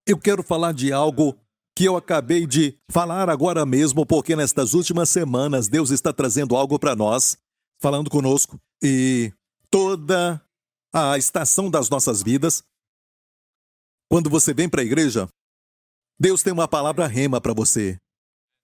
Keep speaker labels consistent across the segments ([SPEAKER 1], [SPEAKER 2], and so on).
[SPEAKER 1] Eu quero falar de algo que eu acabei de falar agora mesmo, porque nestas últimas semanas Deus está trazendo algo para nós, falando conosco, e toda a estação das nossas vidas, quando você vem para a igreja, Deus tem uma palavra rema para você.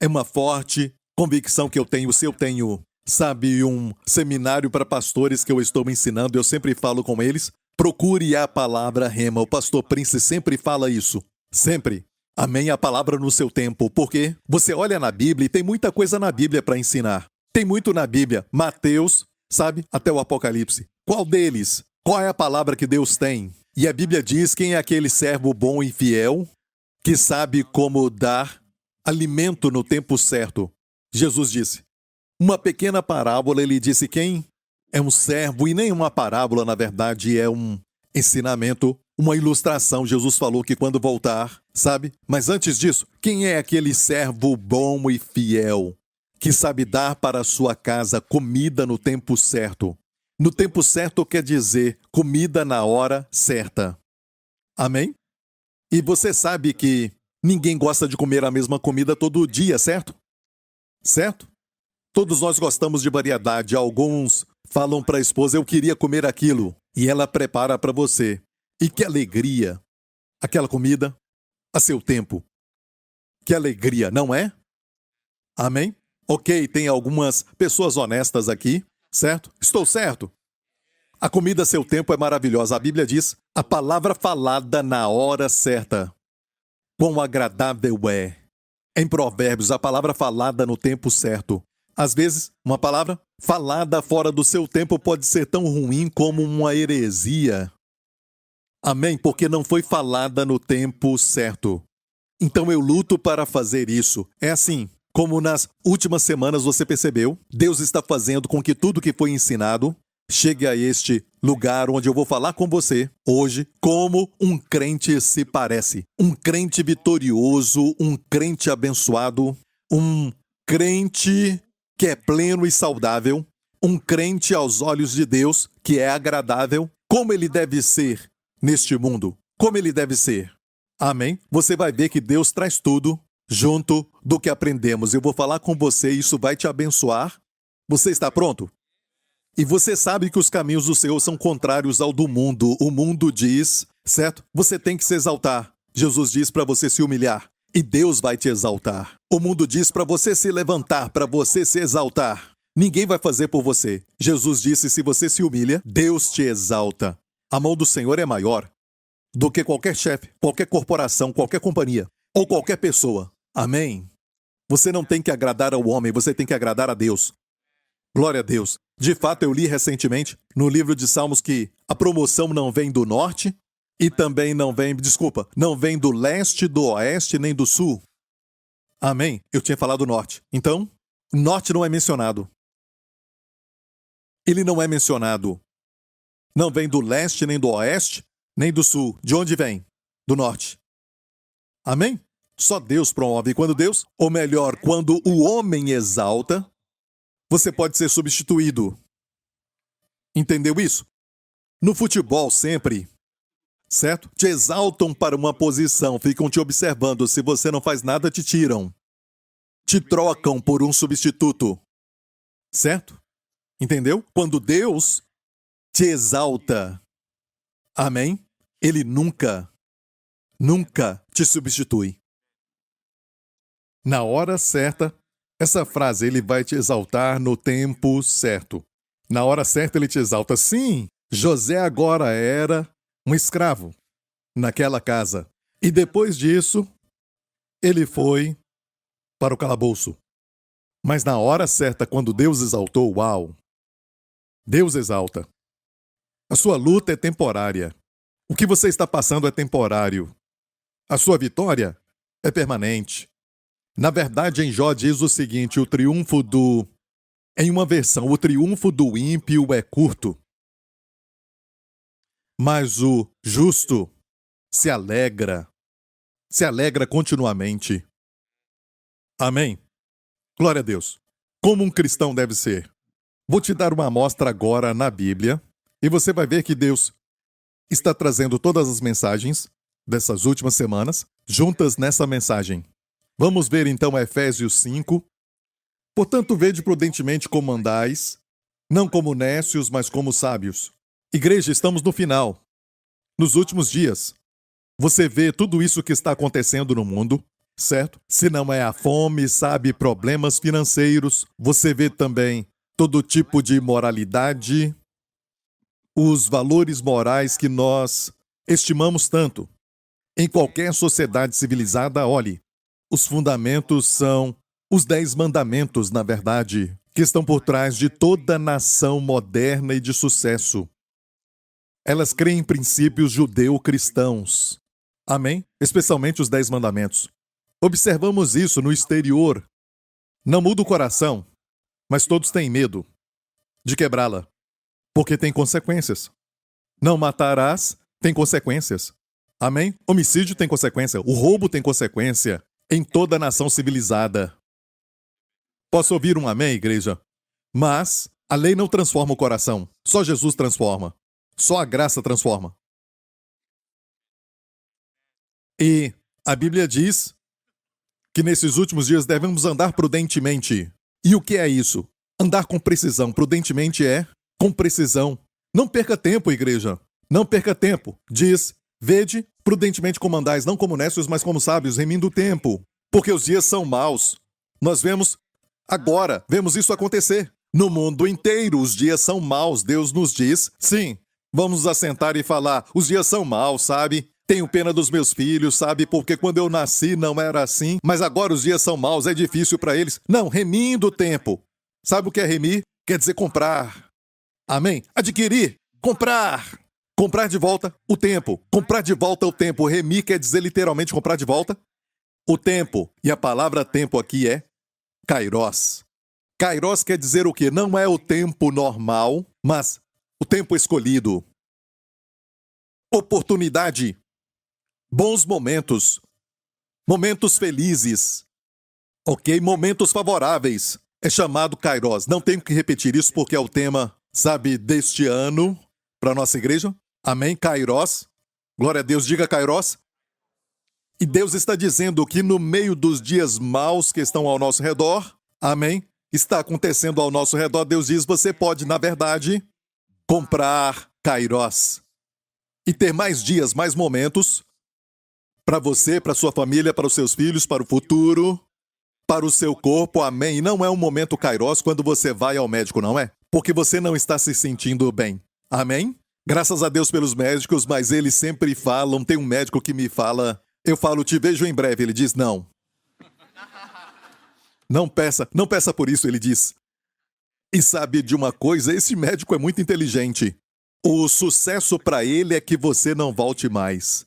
[SPEAKER 1] É uma forte convicção que eu tenho. Se eu tenho, sabe, um seminário para pastores que eu estou ensinando, eu sempre falo com eles, procure a palavra rema. O pastor Prince sempre fala isso. Sempre. Amém, a palavra no seu tempo. Porque você olha na Bíblia e tem muita coisa na Bíblia para ensinar. Tem muito na Bíblia. Mateus, sabe, até o Apocalipse. Qual deles? Qual é a palavra que Deus tem? E a Bíblia diz quem é aquele servo bom e fiel que sabe como dar alimento no tempo certo. Jesus disse. Uma pequena parábola, ele disse quem é um servo, e nem uma parábola, na verdade, é um ensinamento, uma ilustração. Jesus falou que quando voltar, sabe? Mas antes disso, quem é aquele servo bom e fiel que sabe dar para a sua casa comida no tempo certo? No tempo certo quer dizer comida na hora certa. Amém? E você sabe que ninguém gosta de comer a mesma comida todo dia, certo? Certo? Todos nós gostamos de variedade. Alguns falam para a esposa, eu queria comer aquilo. E ela prepara para você. E que alegria! Aquela comida a seu tempo. Que alegria, não é? Amém? Ok, tem algumas pessoas honestas aqui, certo? Estou certo? A comida a seu tempo é maravilhosa. A Bíblia diz, a palavra falada na hora certa. Quão agradável é. Em Provérbios, a palavra falada no tempo certo. Às vezes, uma palavra falada fora do seu tempo pode ser tão ruim como uma heresia. Amém? Porque não foi falada no tempo certo. Então eu luto para fazer isso. É assim, como nas últimas semanas você percebeu, Deus está fazendo com que tudo que foi ensinado chegue a este lugar onde eu vou falar com você hoje como um crente se parece. Um crente vitorioso, um crente abençoado, um crente que é pleno e saudável, um crente aos olhos de Deus que é agradável, como ele deve ser neste mundo, como ele deve ser. Amém? Você vai ver que Deus traz tudo junto do que aprendemos. Eu vou falar com você e isso vai te abençoar. Você está pronto? E você sabe que os caminhos do Senhor são contrários ao do mundo. O mundo diz, certo? Você tem que se exaltar. Jesus diz para você se humilhar. E Deus vai te exaltar. O mundo diz para você se levantar, para você se exaltar. Ninguém vai fazer por você. Jesus disse, se você se humilha, Deus te exalta. A mão do Senhor é maior do que qualquer chefe, qualquer corporação, qualquer companhia ou qualquer pessoa. Amém? Você não tem que agradar ao homem, você tem que agradar a Deus. Glória a Deus. De fato, eu li recentemente no livro de Salmos que a promoção não vem do norte e também não vem do leste, do oeste, nem do sul. Amém? Eu tinha falado norte. Então, norte não é mencionado. Ele não é mencionado. Não vem do leste, nem do oeste, nem do sul. De onde vem? Do norte. Amém? Só Deus promove. Quando Deus, ou melhor, quando o homem exalta, você pode ser substituído. Entendeu isso? No futebol sempre, certo? Te exaltam para uma posição, ficam te observando. Se você não faz nada, te tiram. Te trocam por um substituto. Certo? Entendeu? Quando Deus te exalta, amém? Ele nunca te substitui. Na hora certa, essa frase, ele vai te exaltar no tempo certo. Na hora certa ele te exalta. Sim, José agora era um escravo naquela casa. E depois disso, ele foi para o calabouço. Mas na hora certa, quando Deus exaltou, uau! Deus exalta. A sua luta é temporária. O que você está passando é temporário. A sua vitória é permanente. Na verdade, em Jó diz o seguinte, em uma versão, o triunfo do ímpio é curto, mas o justo se alegra continuamente. Amém? Glória a Deus. Como um cristão deve ser. Vou te dar uma amostra agora na Bíblia, e você vai ver que Deus está trazendo todas as mensagens dessas últimas semanas, juntas nessa mensagem. Vamos ver então Efésios 5. Portanto, vede prudentemente como andais, não como nécios, mas como sábios. Igreja, estamos no final, nos últimos dias. Você vê tudo isso que está acontecendo no mundo, certo? Se não é a fome, sabe, problemas financeiros, você vê também todo tipo de imoralidade, os valores morais que nós estimamos tanto. Em qualquer sociedade civilizada, olhe, os fundamentos são os 10 mandamentos, na verdade, que estão por trás de toda nação moderna e de sucesso. Elas creem em princípios judeu-cristãos. Amém? Especialmente os 10 mandamentos. Observamos isso no exterior. Não muda o coração, mas todos têm medo de quebrá-la, porque tem consequências. Não matarás tem consequências. Amém? Homicídio tem consequência. O roubo tem consequência em toda nação civilizada. Posso ouvir um amém, igreja? Mas a lei não transforma o coração. Só Jesus transforma. Só a graça transforma. E a Bíblia diz que nesses últimos dias devemos andar prudentemente. E o que é isso? Andar com precisão. Prudentemente é com precisão. Não perca tempo, igreja. Não perca tempo. Diz, vede prudentemente como andais, não como nécios, mas como sábios, remindo o tempo. Porque os dias são maus. Nós vemos agora, vemos isso acontecer. No mundo inteiro, os dias são maus. Deus nos diz, sim, vamos nos assentar e falar, os dias são maus, sabe? Tenho pena dos meus filhos, sabe? Porque quando eu nasci não era assim, mas agora os dias são maus, é difícil para eles. Não, remindo o tempo. Sabe o que é remir? Quer dizer comprar. Amém? Adquirir, comprar. Comprar de volta o tempo. Comprar de volta o tempo. Remir quer dizer literalmente comprar de volta o tempo. E a palavra tempo aqui é kairos. Kairos quer dizer o quê? Não é o tempo normal, mas o tempo escolhido. Oportunidade. Bons momentos. Momentos felizes. Ok? Momentos favoráveis. É chamado kairos. Não tenho que repetir isso porque é o tema, sabe, deste ano para a nossa igreja. Amém? Kairos. Glória a Deus. Diga kairos. E Deus está dizendo que no meio dos dias maus que estão ao nosso redor, amém? Está acontecendo ao nosso redor, Deus diz, você pode, na verdade, comprar kairos. E ter mais dias, mais momentos para você, para sua família, para os seus filhos, para o futuro, para o seu corpo, amém? E não é um momento kairos quando você vai ao médico, não é? Porque você não está se sentindo bem, amém? Graças a Deus pelos médicos, mas eles sempre falam, tem um médico que me fala, eu falo, te vejo em breve, ele diz, não. Não peça por isso, ele diz. E sabe de uma coisa, esse médico é muito inteligente. O sucesso para ele é que você não volte mais.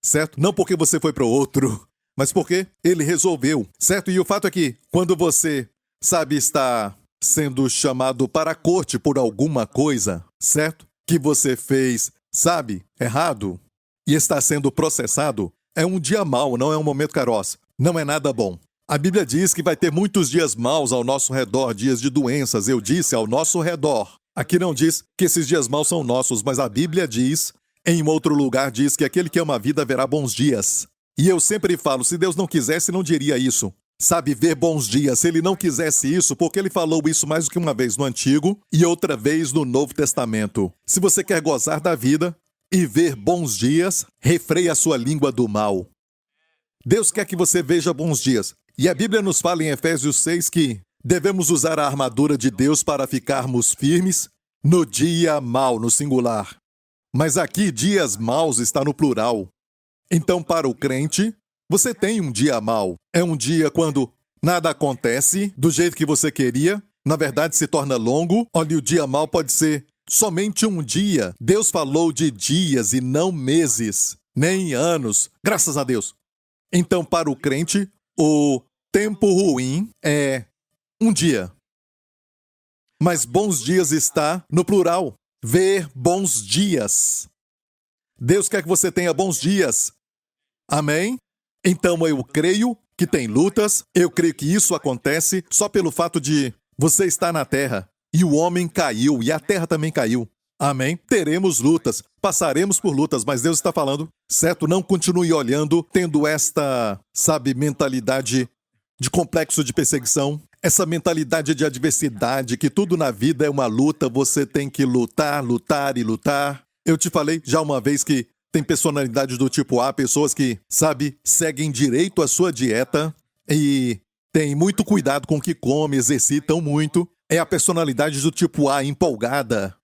[SPEAKER 1] Certo? Não porque você foi para o outro, mas porque ele resolveu, certo? E o fato é que quando você, sabe, está sendo chamado para a corte por alguma coisa, certo? Que você fez, sabe, errado, e está sendo processado, é um dia mau, não é um momento kairos. Não é nada bom. A Bíblia diz que vai ter muitos dias maus ao nosso redor, dias de doenças. Eu disse ao nosso redor. Aqui não diz que esses dias maus são nossos, mas a Bíblia diz, em outro lugar diz que aquele que ama a vida verá bons dias. E eu sempre falo, se Deus não quisesse, não diria isso. Sabe, ver bons dias. Se ele não quisesse isso, porque ele falou isso mais do que uma vez no Antigo e outra vez no Novo Testamento. Se você quer gozar da vida e ver bons dias, refreia a sua língua do mal. Deus quer que você veja bons dias. E a Bíblia nos fala em Efésios 6 que devemos usar a armadura de Deus para ficarmos firmes no dia mau, no singular. Mas aqui, dias maus está no plural. Então, para o crente, você tem um dia mau. É um dia quando nada acontece do jeito que você queria, na verdade se torna longo. Olha, o dia mau pode ser somente um dia. Deus falou de dias e não meses, nem anos, graças a Deus. Então, para o crente, o tempo ruim é um dia. Mas bons dias está no plural. Ver bons dias. Deus quer que você tenha bons dias. Amém? Então eu creio que tem lutas. Eu creio que isso acontece só pelo fato de você estar na terra. E o homem caiu, e a terra também caiu. Amém? Teremos lutas, passaremos por lutas, mas Deus está falando, certo? Não continue olhando, tendo esta, sabe, mentalidade de complexo de perseguição, essa mentalidade de adversidade, que tudo na vida é uma luta, você tem que lutar, lutar e lutar. Eu te falei já uma vez que tem personalidades do tipo A, pessoas que, sabe, seguem direito a sua dieta e têm muito cuidado com o que come, exercitam muito. É a personalidade do tipo A, empolgada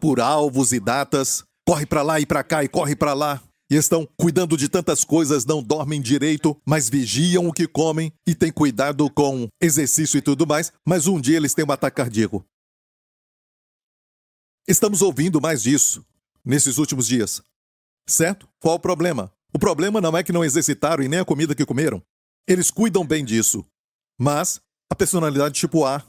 [SPEAKER 1] por alvos e datas, corre pra lá e pra cá e corre pra lá. E estão cuidando de tantas coisas, não dormem direito, mas vigiam o que comem e têm cuidado com exercício e tudo mais, mas um dia eles têm um ataque cardíaco. Estamos ouvindo mais disso nesses últimos dias, certo? Qual o problema? O problema não é que não exercitaram e nem a comida que comeram. Eles cuidam bem disso, mas a personalidade tipo A.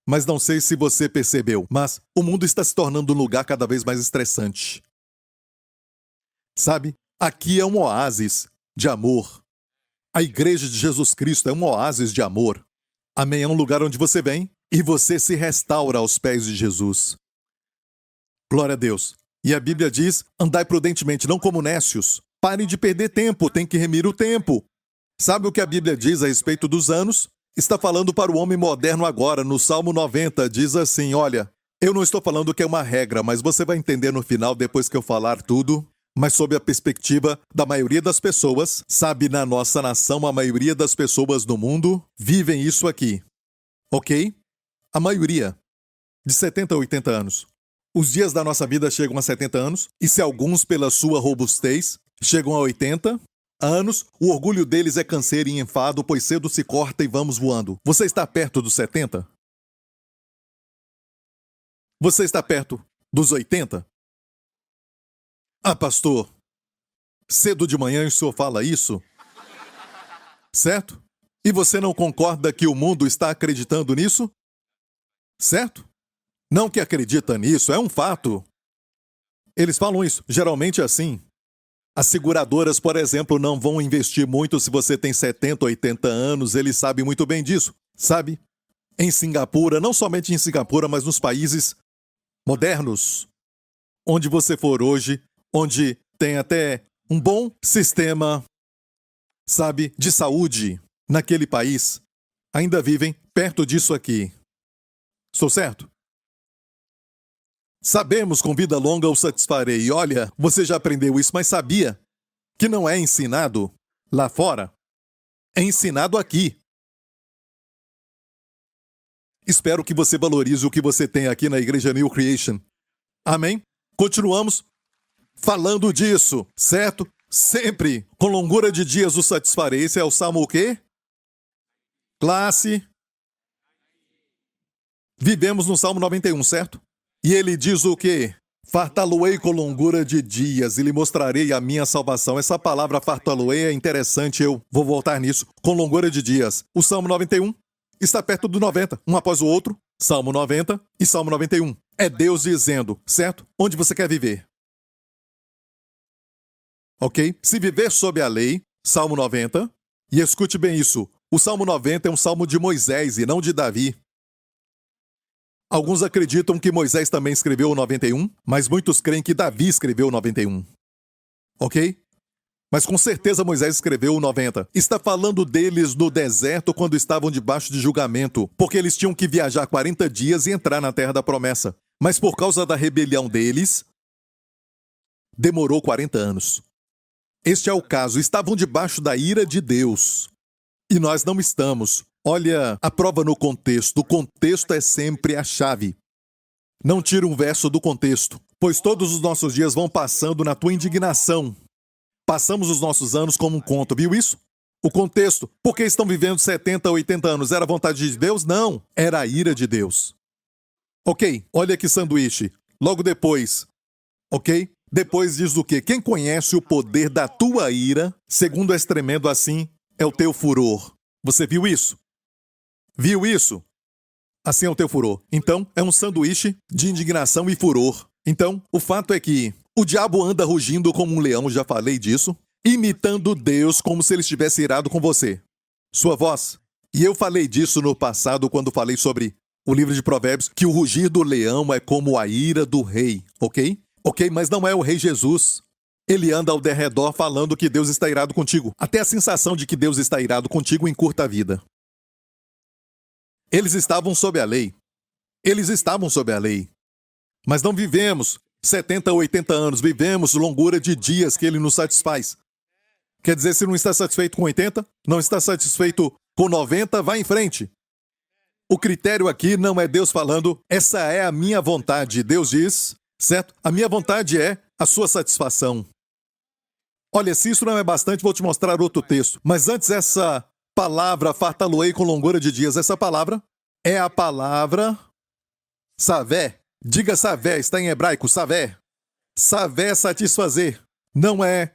[SPEAKER 1] Mas não sei se você percebeu, mas o mundo está se tornando um lugar cada vez mais estressante. Sabe, aqui é um oásis de amor. A Igreja de Jesus Cristo é um oásis de amor. Amém? É um lugar onde você vem e você se restaura aos pés de Jesus. Glória a Deus. E a Bíblia diz, andai prudentemente, não como nécios. Parem de perder tempo, tem que remir o tempo. Sabe o que a Bíblia diz a respeito dos anos? Está falando para o homem moderno agora, no Salmo 90, diz assim, olha, eu não estou falando que é uma regra, mas você vai entender no final, depois que eu falar tudo, mas sob a perspectiva da maioria das pessoas, sabe, na nossa nação, a maioria das pessoas no mundo vivem isso aqui, ok? A maioria, de 70 a 80 anos. Os dias da nossa vida chegam a 70 anos, e se alguns, pela sua robustez, chegam a 80 anos, o orgulho deles é canseiro e enfado, pois cedo se corta e vamos voando. Você está perto dos 70? Você está perto dos 80? Ah, pastor, cedo de manhã o senhor fala isso? Certo? E você não concorda que o mundo está acreditando nisso? Certo? Não que acredita nisso, é um fato. Eles falam isso, geralmente é assim. As seguradoras, por exemplo, não vão investir muito se você tem 70, 80 anos, eles sabem muito bem disso, sabe? Em Singapura, não somente em Singapura, mas nos países modernos, onde você for hoje, onde tem até um bom sistema, sabe, de saúde naquele país, ainda vivem perto disso aqui. Estou certo? Sabemos, com vida longa o satisfarei. E olha, você já aprendeu isso, mas sabia que não é ensinado lá fora? É ensinado aqui. Espero que você valorize o que você tem aqui na Igreja New Creation. Amém? Continuamos falando disso, certo? Sempre, com longura de dias o satisfarei. Esse é o Salmo o quê? Classe. Vivemos no Salmo 91, certo? E ele diz o quê? Fartá-lo-ei com longura de dias e lhe mostrarei a minha salvação. Essa palavra fartá-lo-ei é interessante, eu vou voltar nisso. Com longura de dias. O Salmo 91 está perto do 90, um após o outro. Salmo 90 e Salmo 91. É Deus dizendo, certo? Onde você quer viver? Ok? Se viver sob a lei, Salmo 90. E escute bem isso. O Salmo 90 é um salmo de Moisés e não de Davi. Alguns acreditam que Moisés também escreveu o 91, mas muitos creem que Davi escreveu o 91. Ok? Mas com certeza Moisés escreveu o 90. Está falando deles no deserto quando estavam debaixo de julgamento, porque eles tinham que viajar 40 dias e entrar na terra da promessa. Mas por causa da rebelião deles, demorou 40 anos. Este é o caso. Estavam debaixo da ira de Deus. E nós não estamos. Olha a prova no contexto. O contexto é sempre a chave. Não tira um verso do contexto, pois todos os nossos dias vão passando na tua indignação. Passamos os nossos anos como um conto, viu isso? O contexto. Por que estão vivendo 70, 80 anos? Era a vontade de Deus? Não. Era a ira de Deus. Ok, olha que sanduíche. Logo depois, ok? Depois diz o quê? Quem conhece o poder da tua ira, segundo és tremendo assim, é o teu furor. Você viu isso? Viu isso? Assim é o teu furor. Então, é um sanduíche de indignação e furor. Então, o fato é que o diabo anda rugindo como um leão, já falei disso, imitando Deus como se ele estivesse irado com você. Sua voz. E eu falei disso no passado quando falei sobre o livro de Provérbios, que o rugir do leão é como a ira do rei, ok? Ok, mas não é o rei Jesus. Ele anda ao derredor falando que Deus está irado contigo. Até a sensação de que Deus está irado contigo encurta a vida. Eles estavam sob a lei. Eles estavam sob a lei. Mas não vivemos 70 ou 80 anos, vivemos longura de dias que Ele nos satisfaz. Quer dizer, se não está satisfeito com 80, não está satisfeito com 90, vá em frente. O critério aqui não é Deus falando, essa é a minha vontade. Deus diz, certo? A minha vontade é a sua satisfação. Olha, se isso não é bastante, vou te mostrar outro texto. Mas antes, essa palavra, fartá-lo-ei com longura de dias, essa palavra é a palavra savé. Diga savé, está em hebraico, savé. Savé é satisfazer. Não é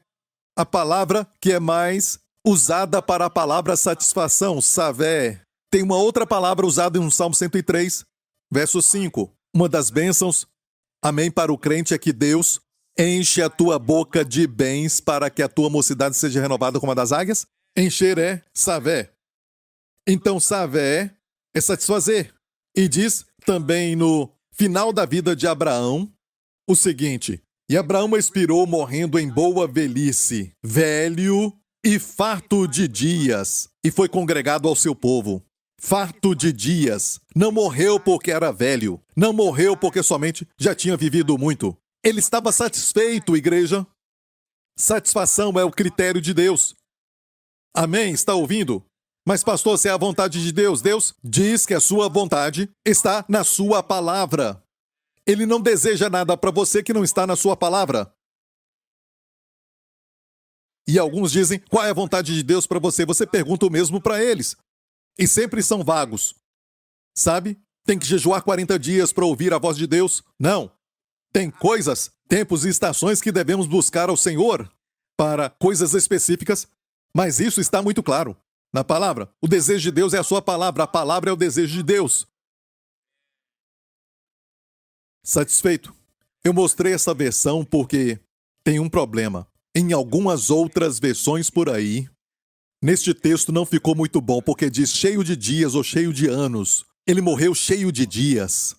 [SPEAKER 1] a palavra que é mais usada para a palavra satisfação, savé. Tem uma outra palavra usada no Salmo 103, verso 5. Uma das bênçãos, amém, para o crente é que Deus enche a tua boca de bens para que a tua mocidade seja renovada como a das águias. Encher é savé. Então, savé é satisfazer. E diz também no final da vida de Abraão o seguinte: e Abraão expirou morrendo em boa velhice, velho e farto de dias, e foi congregado ao seu povo. Farto de dias. Não morreu porque era velho. Não morreu porque somente já tinha vivido muito. Ele estava satisfeito, igreja. Satisfação é o critério de Deus. Amém? Está ouvindo? Mas, pastor, se é a vontade de Deus, Deus diz que a sua vontade está na sua palavra. Ele não deseja nada para você que não está na sua palavra. E alguns dizem, qual é a vontade de Deus para você? Você pergunta o mesmo para eles. E sempre são vagos. Sabe? Tem que jejuar 40 dias para ouvir a voz de Deus? Não. Tem coisas, tempos e estações que devemos buscar ao Senhor para coisas específicas, mas isso está muito claro na palavra. O desejo de Deus é a sua palavra, a palavra é o desejo de Deus. Satisfeito? Eu mostrei essa versão porque tem um problema. Em algumas outras versões por aí, neste texto não ficou muito bom, porque diz cheio de dias ou cheio de anos. Ele morreu cheio de dias.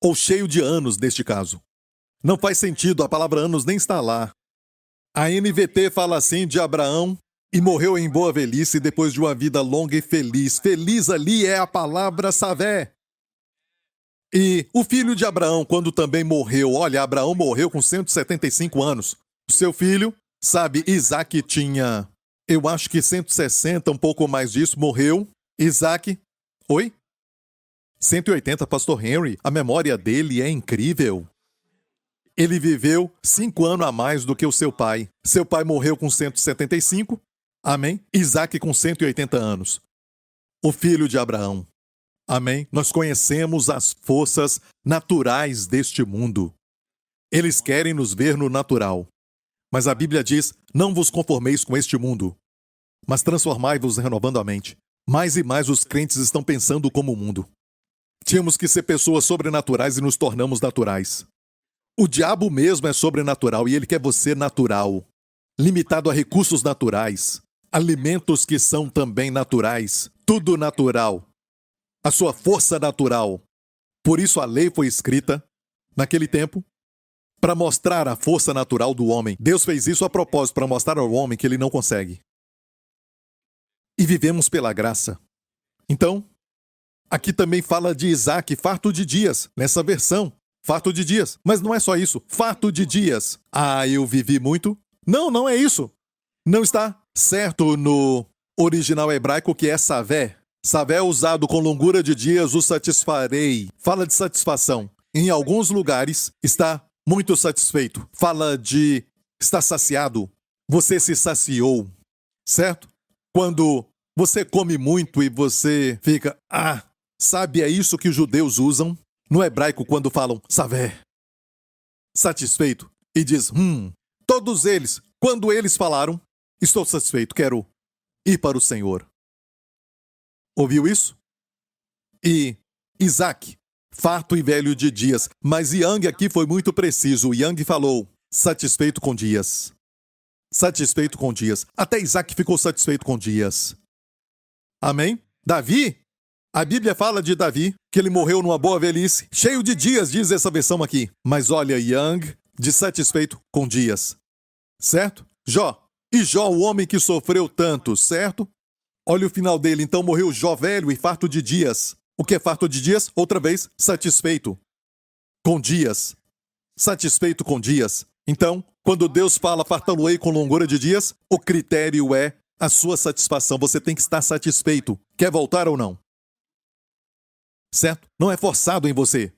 [SPEAKER 1] Ou cheio de anos, neste caso. Não faz sentido, a palavra anos nem está lá. A NVT fala assim de Abraão, e morreu em boa velhice depois de uma vida longa e feliz. Feliz ali é a palavra savé. E o filho de Abraão, quando também morreu, olha, Abraão morreu com 175 anos. O seu filho, sabe, Isaac tinha, eu acho que 160, um pouco mais disso, morreu. Isaac, oi? 180, pastor Henry, a memória dele é incrível. Ele viveu 5 anos a mais do que o seu pai. Seu pai morreu com 175, amém? Isaac com 180 anos. O filho de Abraão. Amém? Nós conhecemos as forças naturais deste mundo. Eles querem nos ver no natural. Mas a Bíblia diz, não vos conformeis com este mundo, mas transformai-vos renovando a mente. Mais e mais os crentes estão pensando como o mundo. Tínhamos que ser pessoas sobrenaturais e nos tornamos naturais. O diabo mesmo é sobrenatural e ele quer você natural, limitado a recursos naturais, alimentos que são também naturais, tudo natural. A sua força natural. Por isso a lei foi escrita, naquele tempo, para mostrar a força natural do homem. Deus fez isso a propósito, para mostrar ao homem que ele não consegue. E vivemos pela graça. Então, aqui também fala de Isaac, farto de dias, nessa versão. Farto de dias. Mas não é só isso. Farto de dias. Ah, eu vivi muito? Não, não é isso. Não está certo no original hebraico que é savé. Savé é usado com longura de dias, o satisfarei. Fala de satisfação. Em alguns lugares, está muito satisfeito. Fala de estar saciado. Você se saciou. Certo? Quando você come muito e você fica, sabe, é isso que os judeus usam no hebraico quando falam savé. Satisfeito. E diz, todos eles, quando eles falaram, estou satisfeito, quero ir para o Senhor. Ouviu isso? E Isaac, farto e velho de dias. Mas Yang aqui foi muito preciso. Yang falou, satisfeito com dias. Satisfeito com dias. Até Isaac ficou satisfeito com dias. Amém? Davi A Bíblia fala de Davi, que ele morreu numa boa velhice, cheio de dias, diz essa versão aqui. Mas olha, Young, dissatisfeito com dias. Certo? Jó. E Jó, o homem que sofreu tanto, certo? Olha o final dele. Então morreu Jó velho e farto de dias. O que é farto de dias? Outra vez, satisfeito com dias. Satisfeito com dias. Então, quando Deus fala fartá-lo-ei com longura de dias, o critério é a sua satisfação. Você tem que estar satisfeito. Quer voltar ou não? Certo? Não é forçado em você.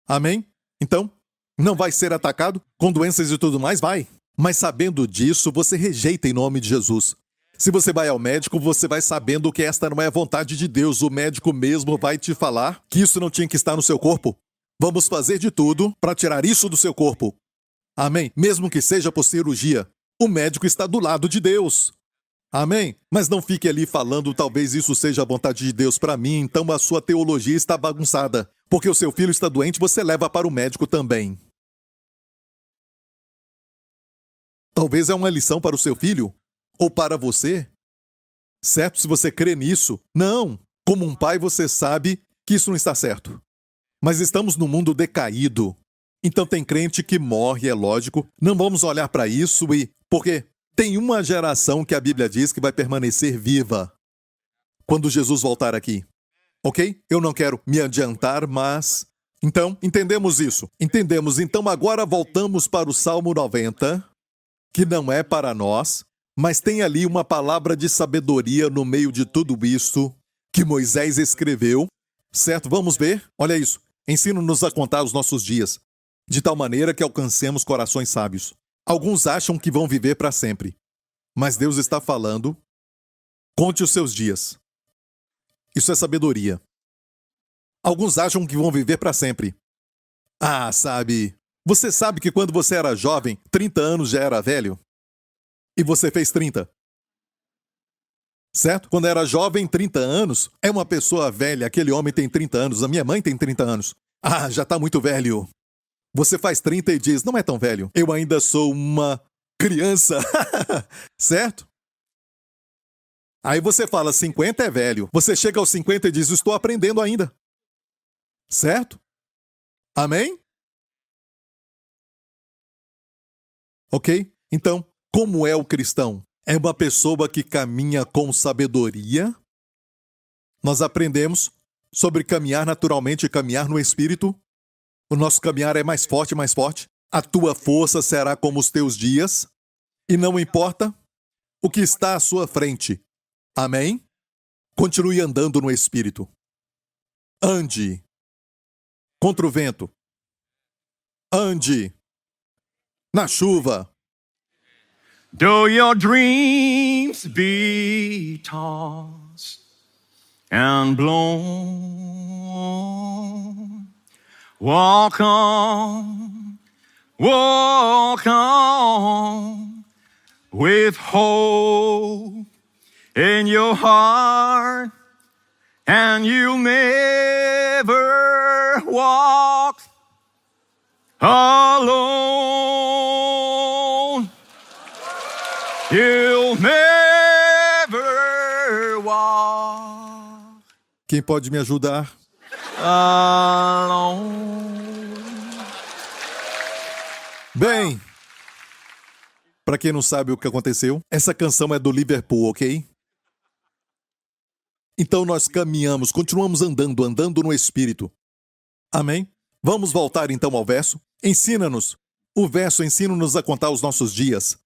[SPEAKER 1] Amém? Então, não vai ser atacado com doenças e tudo mais? Vai. Mas sabendo disso, você rejeita em nome de Jesus. Se você vai ao médico, você vai sabendo que esta não é a vontade de Deus. O médico mesmo vai te falar que isso não tinha que estar no seu corpo. Vamos fazer de tudo para tirar isso do seu corpo. Amém? Mesmo que seja por cirurgia. O médico está do lado de Deus. Amém? Mas não fique ali falando, talvez isso seja a vontade de Deus para mim, então a sua teologia está bagunçada. Porque o seu filho está doente, você leva para o médico também. Talvez é uma lição para o seu filho, ou para você. Certo? Se você crê nisso. Não. Como um pai, você sabe que isso não está certo. Mas estamos num mundo decaído. Então tem crente que morre, é lógico. Não vamos olhar para isso porque tem uma geração que a Bíblia diz que vai permanecer viva quando Jesus voltar aqui. Ok? Eu não quero me adiantar, mas... Então, entendemos isso. Entendemos. Então agora voltamos para o Salmo 90, que não é para nós, mas tem ali uma palavra de sabedoria no meio de tudo isso que Moisés escreveu. Certo? Vamos ver? Olha isso. Ensina-nos a contar os nossos dias, de tal maneira que alcancemos corações sábios. Alguns acham que vão viver para sempre, mas Deus está falando, conte os seus dias. Isso é sabedoria. Alguns acham que vão viver para sempre. Ah, sabe, você sabe que quando você era jovem, 30 anos já era velho? E você fez 30. Certo? Quando era jovem, 30 anos, é uma pessoa velha. Aquele homem tem 30 anos, a minha mãe tem 30 anos. Ah, já está muito velho. Você faz 30 e diz, não é tão velho. Eu ainda sou uma criança. Certo? Aí você fala, 50 é velho. Você chega aos 50 e diz, estou aprendendo ainda. Certo? Amém? Ok? Então, como é o cristão? É uma pessoa que caminha com sabedoria. Nós aprendemos sobre caminhar naturalmente e caminhar no Espírito. O nosso caminhar é mais forte, mais forte. A tua força será como os teus dias. E não importa o que está à sua frente. Amém? Continue andando no Espírito. Ande contra o vento. Ande na chuva.
[SPEAKER 2] Though your dreams be tossed and blown, walk on with hope in your heart, and you'll never walk alone. You'll never walk
[SPEAKER 1] Quem pode me ajudar?
[SPEAKER 2] alone.
[SPEAKER 1] Bem, para quem não sabe o que aconteceu, essa canção é do Liverpool, ok? Então nós caminhamos, continuamos andando no Espírito. Amém? Vamos voltar então ao verso. Ensina-nos. O verso ensina-nos a contar os nossos dias.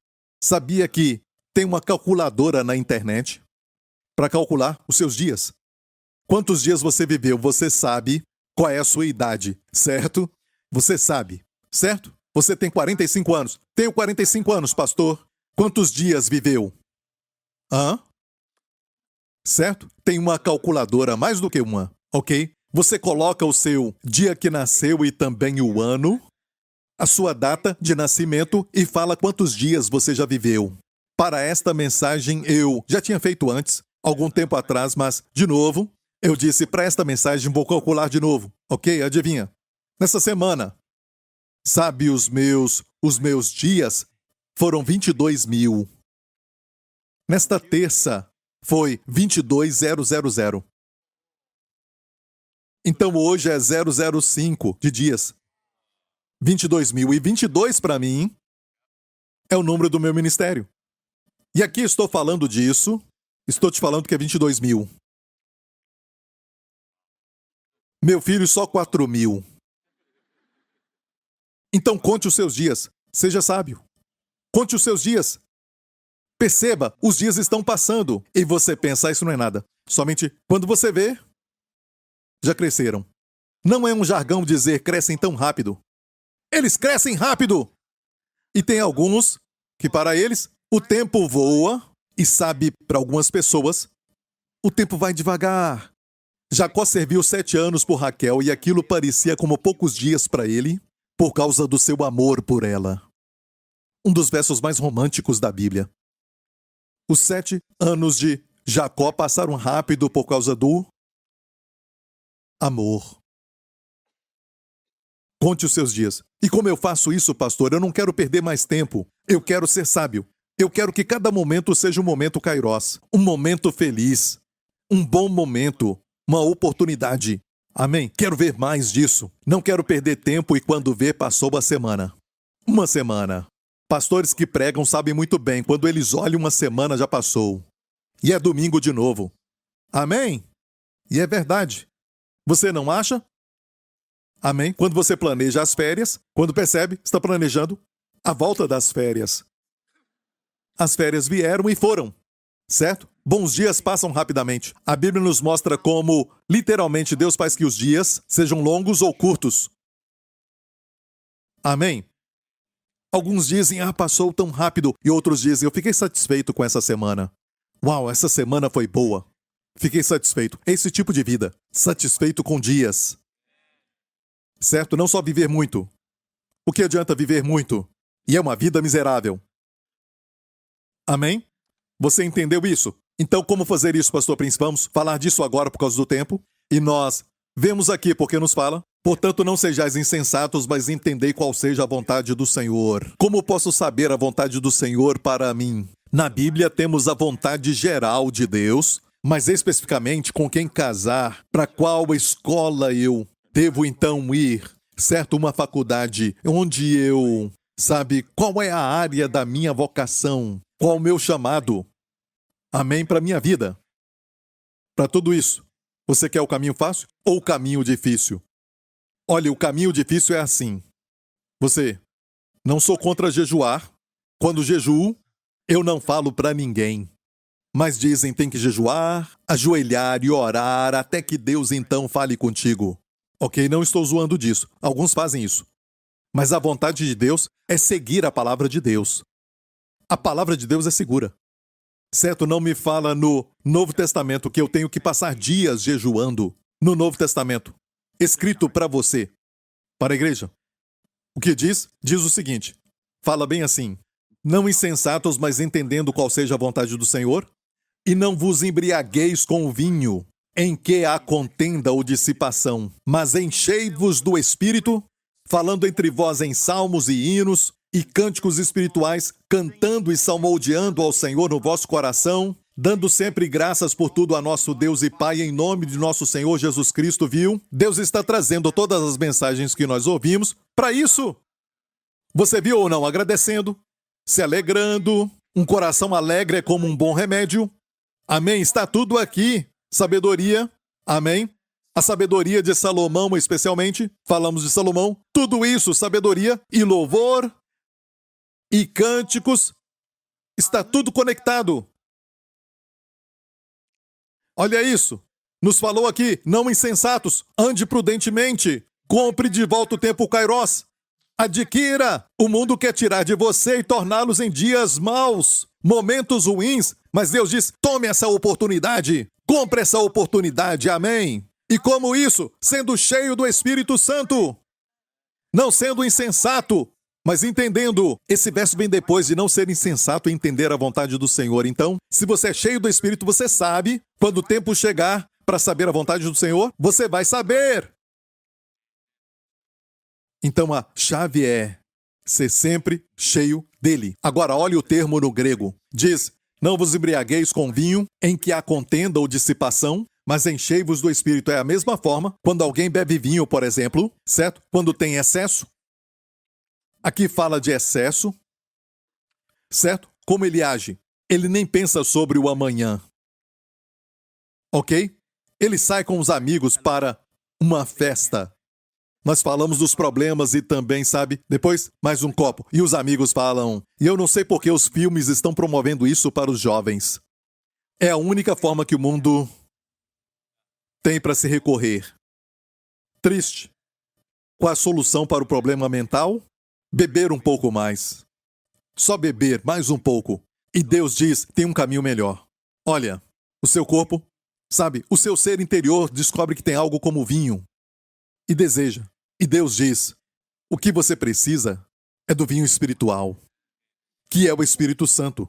[SPEAKER 1] Sabia que tem uma calculadora na internet para calcular os seus dias? Quantos dias você viveu? Você sabe qual é a sua idade, certo? Você sabe, certo? Você tem 45 anos. Tenho 45 anos, pastor. Quantos dias viveu? Hã? Certo? Tem uma calculadora, mais do que uma, ok? Você coloca o seu dia que nasceu e também o ano, a sua data de nascimento e fala quantos dias você já viveu. Para esta mensagem eu já tinha feito antes, algum tempo atrás, mas, de novo, eu disse, para esta mensagem vou calcular de novo, ok? Adivinha? Nessa semana, sabe, os meus dias foram 22 mil. Nesta terça, foi 22.000. Então hoje é 005 de dias. 22.022 para mim é o número do meu ministério. E aqui estou falando disso, estou te falando que é 22.000. Meu filho, só 4.000. Então conte os seus dias, seja sábio. Conte os seus dias. Perceba, os dias estão passando e você pensa, isso não é nada. Somente quando você vê, já cresceram. Não é um jargão dizer crescem tão rápido. Eles crescem rápido! E tem alguns que para eles o tempo voa e sabe, para algumas pessoas, o tempo vai devagar. Jacó serviu 7 anos por Raquel e aquilo parecia como poucos dias para ele por causa do seu amor por ela. Um dos versos mais românticos da Bíblia. Os 7 anos de Jacó passaram rápido por causa do amor. Conte os seus dias. E como eu faço isso, pastor? Eu não quero perder mais tempo. Eu quero ser sábio. Eu quero que cada momento seja um momento kairós. Um momento feliz. Um bom momento. Uma oportunidade. Amém? Quero ver mais disso. Não quero perder tempo e quando ver, passou a semana. Uma semana. Pastores que pregam sabem muito bem. Quando eles olham, uma semana já passou. E é domingo de novo. Amém? E é verdade. Você não acha? Amém? Quando você planeja as férias, quando percebe, está planejando a volta das férias. As férias vieram e foram, certo? Bons dias passam rapidamente. A Bíblia nos mostra como, literalmente, Deus faz que os dias sejam longos ou curtos. Amém? Alguns dizem, passou tão rápido. E outros dizem, eu fiquei satisfeito com essa semana. Uau, essa semana foi boa. Fiquei satisfeito. É esse tipo de vida. Satisfeito com dias. Certo? Não só viver muito. O que adianta viver muito? E é uma vida miserável. Amém? Você entendeu isso? Então, como fazer isso, pastor Príncipe? Vamos falar disso agora por causa do tempo. E nós vemos aqui porque nos fala. Portanto, não sejais insensatos, mas entendei qual seja a vontade do Senhor. Como posso saber a vontade do Senhor para mim? Na Bíblia temos a vontade geral de Deus, mas especificamente com quem casar, para qual escola eu devo então ir, certo? Uma faculdade onde eu, sabe, qual é a área da minha vocação? Qual o meu chamado? Amém? Para minha vida. Para tudo isso. Você quer o caminho fácil ou o caminho difícil? Olha, o caminho difícil é assim. Você, não sou contra jejuar. Quando jejuo, eu não falo para ninguém. Mas dizem tem que jejuar, ajoelhar e orar até que Deus então fale contigo. Ok, não estou zoando disso. Alguns fazem isso. Mas a vontade de Deus é seguir a palavra de Deus. A palavra de Deus é segura. Certo? Não me fala no Novo Testamento que eu tenho que passar dias jejuando. No Novo Testamento. Escrito para você. Para a igreja. O que diz? Diz o seguinte. Fala bem assim. Não insensatos, mas entendendo qual seja a vontade do Senhor. E não vos embriagueis com o vinho, em que há contenda ou dissipação, mas enchei-vos do Espírito, falando entre vós em salmos e hinos e cânticos espirituais, cantando e salmodiando ao Senhor no vosso coração, dando sempre graças por tudo a nosso Deus e Pai, em nome de nosso Senhor Jesus Cristo, viu? Deus está trazendo todas as mensagens que nós ouvimos para isso. Você viu ou não? Agradecendo, se alegrando, um coração alegre é como um bom remédio. Amém? Está tudo aqui. Sabedoria. Amém? A sabedoria de Salomão, especialmente. Falamos de Salomão. Tudo isso, sabedoria e louvor e cânticos. Está tudo conectado. Olha isso. Nos falou aqui, não insensatos, ande prudentemente. Compre de volta o tempo kairós. Adquira. O mundo quer tirar de você e torná-los em dias maus, momentos ruins. Mas Deus diz, tome essa oportunidade, compre essa oportunidade, amém? E como isso? Sendo cheio do Espírito Santo. Não sendo insensato, mas entendendo. Esse verso vem depois de não ser insensato e entender a vontade do Senhor. Então, se você é cheio do Espírito, você sabe, quando o tempo chegar para saber a vontade do Senhor, você vai saber. Então a chave é ser sempre cheio dele. Agora, olhe o termo no grego. Diz, não vos embriagueis com vinho, em que há contenda ou dissipação, Mas enchei-vos do Espírito é a mesma forma quando alguém bebe vinho, por exemplo, certo? Quando tem excesso. Aqui fala de excesso, certo? Como ele age? Ele nem pensa sobre o amanhã. Ok? Ele sai com os amigos para uma festa. Nós falamos dos problemas e também, sabe, depois mais um copo. E os amigos falam. E eu não sei por que os filmes estão promovendo isso para os jovens. É a única forma que o mundo tem para se recorrer. Triste. Qual a solução para o problema mental? Beber um pouco mais. Só beber mais um pouco. E Deus diz, tem um caminho melhor. Olha, o seu corpo, sabe, o seu ser interior descobre que tem algo como vinho. E deseja. E Deus diz, o que você precisa é do vinho espiritual, que é o Espírito Santo.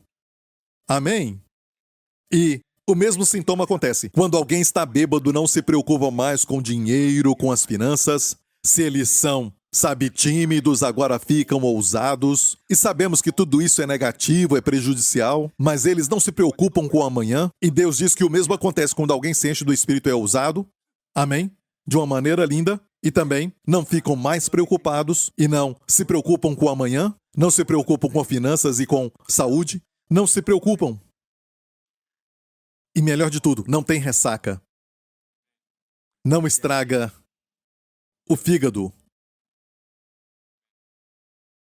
[SPEAKER 1] Amém? E o mesmo sintoma acontece. Quando alguém está bêbado, não se preocupa mais com dinheiro, com as finanças. Se eles são, sabe, tímidos, agora ficam ousados. E sabemos que tudo isso é negativo, é prejudicial. Mas eles não se preocupam com o amanhã. E Deus diz que o mesmo acontece quando alguém se enche do Espírito e é ousado. Amém? De uma maneira linda. E também não ficam mais preocupados e não se preocupam com o amanhã. Não se preocupam com finanças e com saúde. Não se preocupam. E melhor de tudo, não tem ressaca. Não estraga o fígado.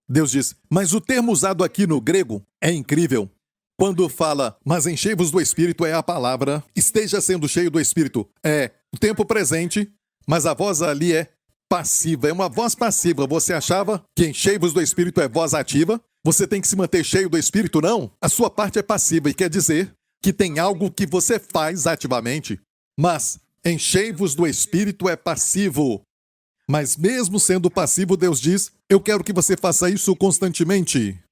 [SPEAKER 1] Deus diz, mas o termo usado aqui no grego é incrível. Quando fala, mas enchei-vos do Espírito, é a palavra, esteja sendo cheio do Espírito. É o tempo presente, mas a voz ali é passiva, é uma voz passiva. Você achava que enchei-vos do Espírito é voz ativa? Você tem que se manter cheio do Espírito? Não. A sua parte é passiva e quer dizer que tem algo que você faz ativamente. Mas enchei-vos do Espírito é passivo. Mas mesmo sendo passivo, Deus diz, eu quero que você faça isso constantemente.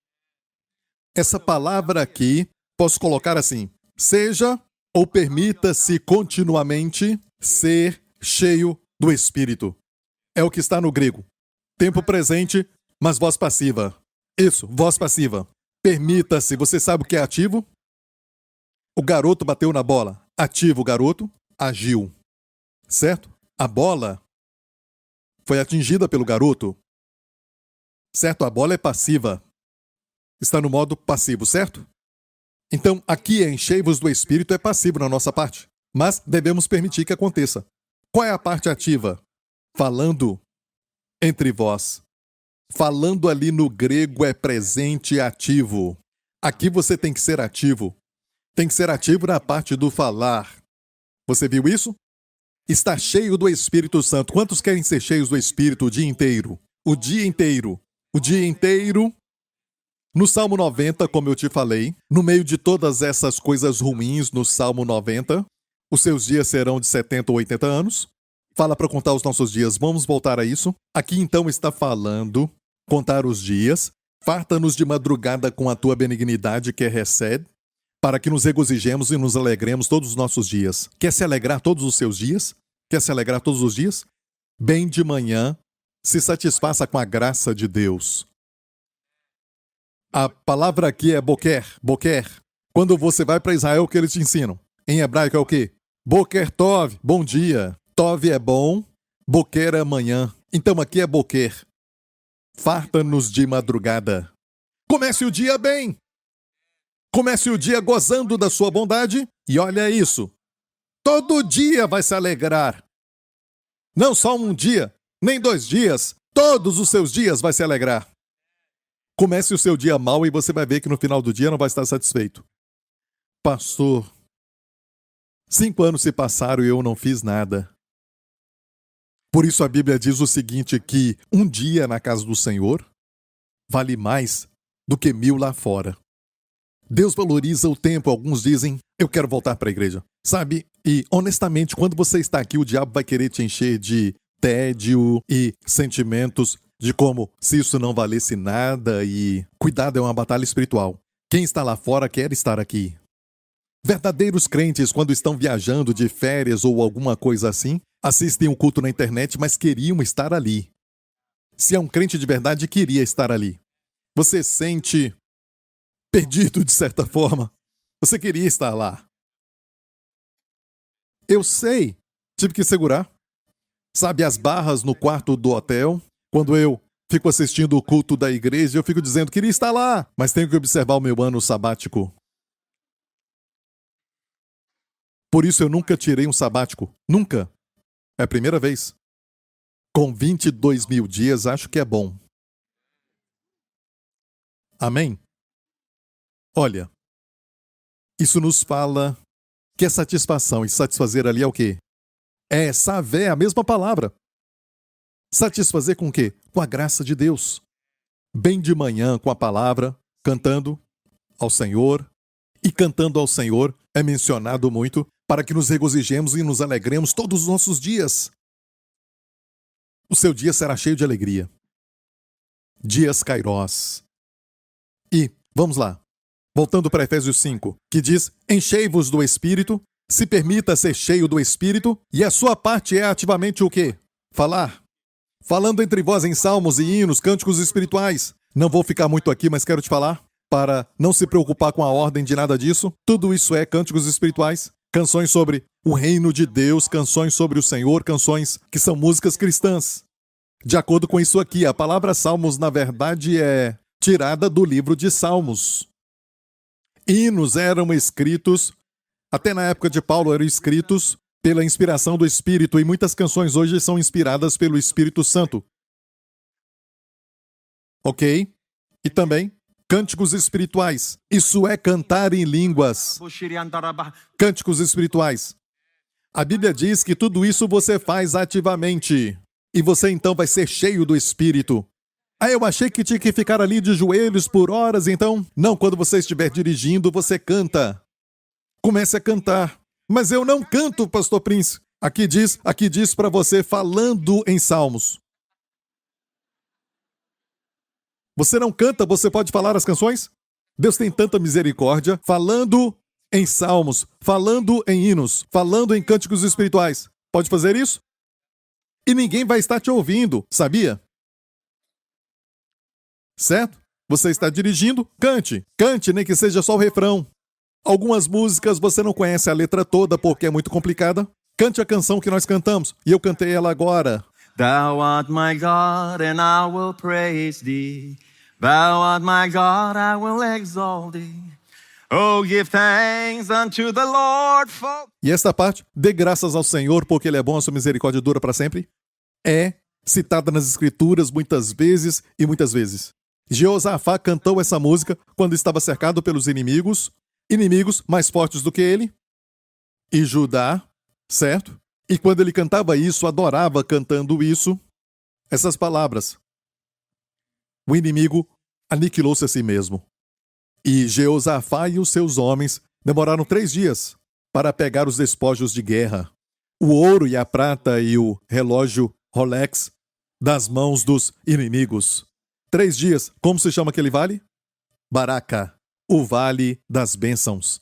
[SPEAKER 1] Essa palavra aqui, posso colocar assim, seja ou permita-se continuamente ser cheio do Espírito. É o que está no grego. Tempo presente, mas voz passiva. Isso, voz passiva. Permita-se, você sabe o que é ativo? O garoto bateu na bola. Ativo, o garoto agiu. Certo? A bola foi atingida pelo garoto. Certo? A bola é passiva. Está no modo passivo, certo? Então, aqui enchei-vos do Espírito é passivo na nossa parte. Mas devemos permitir que aconteça. Qual é a parte ativa? Falando entre vós. Falando ali no grego é presente e ativo. Aqui você tem que ser ativo. Tem que ser ativo na parte do falar. Você viu isso? Está cheio do Espírito Santo. Quantos querem ser cheios do Espírito o dia inteiro? O dia inteiro. O dia inteiro. No Salmo 90, como eu te falei, no meio de todas essas coisas ruins no Salmo 90, os seus dias serão de 70 ou 80 anos. Fala para contar os nossos dias. Vamos voltar a isso. Aqui então está falando, contar os dias. Farta-nos de madrugada com a tua benignidade que é recebe, para que nos regozijemos e nos alegremos todos os nossos dias. Quer se alegrar todos os seus dias? Quer se alegrar todos os dias? Bem de manhã, se satisfaça com a graça de Deus. A palavra aqui é boker, boker. Quando você vai para Israel, o que eles te ensinam? Em hebraico é o quê? Boker tov, bom dia. Tov é bom, boker é manhã. Então aqui é boker. Farta-nos de madrugada. Comece o dia bem. Comece o dia gozando da sua bondade e olha isso. Todo dia vai se alegrar. Não só um dia, nem 2 dias. Todos os seus dias vai se alegrar. Comece o seu dia mal e você vai ver que no final do dia não vai estar satisfeito. Pastor, 5 anos se passaram e eu não fiz nada. Por isso a Bíblia diz o seguinte, que um dia na casa do Senhor vale mais do que 1000 lá fora. Deus valoriza o tempo. Alguns dizem, eu quero voltar para a igreja. Sabe? E, honestamente, quando você está aqui, o diabo vai querer te encher de tédio e sentimentos de como se isso não valesse nada e... Cuidado, é uma batalha espiritual. Quem está lá fora quer estar aqui. Verdadeiros crentes, quando estão viajando de férias ou alguma coisa assim, assistem o culto na internet, mas queriam estar ali. Se é um crente de verdade, queria estar ali. Você sente... perdido de certa forma. Você queria estar lá. Eu sei. Tive que segurar. Sabe as barras no quarto do hotel? Quando eu fico assistindo o culto da igreja, eu fico dizendo, queria estar lá, mas tenho que observar o meu ano sabático. Por isso eu nunca tirei um sabático. Nunca. É a primeira vez. Com 22 mil dias, acho que é bom. Amém? Olha, isso nos fala que é satisfação, e satisfazer ali é o quê? É saber, a mesma palavra. Satisfazer com o quê? Com a graça de Deus. Bem de manhã, com a palavra, cantando ao Senhor. E cantando ao Senhor é mencionado muito para que nos regozijemos e nos alegremos todos os nossos dias. O seu dia será cheio de alegria. Dias kairós. E, vamos lá, voltando para Efésios 5, que diz, enchei-vos do Espírito, se permita ser cheio do Espírito, e a sua parte é ativamente o quê? Falar. Falando entre vós em salmos e hinos, cânticos espirituais. Não vou ficar muito aqui, mas quero te falar, para não se preocupar com a ordem de nada disso. Tudo isso é cânticos espirituais, canções sobre o reino de Deus, canções sobre o Senhor, canções que são músicas cristãs. De acordo com isso aqui, a palavra salmos, na verdade, é tirada do livro de Salmos. Hinos eram escritos, até na época de Paulo eram escritos pela inspiração do Espírito, e muitas canções hoje são inspiradas pelo Espírito Santo. Ok? E também, cânticos espirituais. Isso é cantar em línguas. Cânticos espirituais. A Bíblia diz que tudo isso você faz ativamente. E você então vai ser cheio do Espírito. Ah, eu achei que tinha que ficar ali de joelhos por horas, então. Não, quando você estiver dirigindo, você canta. Comece a cantar. Mas eu não canto, Pastor Prince. Aqui diz para você falando em salmos. Você não canta, você pode falar as canções? Deus tem tanta misericórdia, falando em salmos, falando em hinos, falando em cânticos espirituais. Pode fazer isso? E ninguém vai estar te ouvindo, sabia? Certo? Você está dirigindo? Cante. Cante, nem que seja só o refrão. Algumas músicas você não conhece a letra toda porque é muito complicada. Cante a canção que nós cantamos. E eu cantei ela agora.
[SPEAKER 2] Thou art my God, and I will praise thee. Thou art my God, I will exalt thee. Oh, give thanks unto the Lord for...
[SPEAKER 1] E esta parte, dê graças ao Senhor porque Ele é bom, a sua misericórdia dura para sempre, é citada nas Escrituras muitas vezes e muitas vezes. Jeosafá cantou essa música quando estava cercado pelos inimigos mais fortes do que ele, e Judá, certo? E quando ele cantava isso, adorava cantando isso, essas palavras. O inimigo aniquilou-se a si mesmo. E Jeosafá e os seus homens demoraram 3 dias para pegar os despojos de guerra, o ouro e a prata e o relógio Rolex das mãos dos inimigos. 3 dias. Como se chama aquele vale? Baraca, o vale das bênçãos.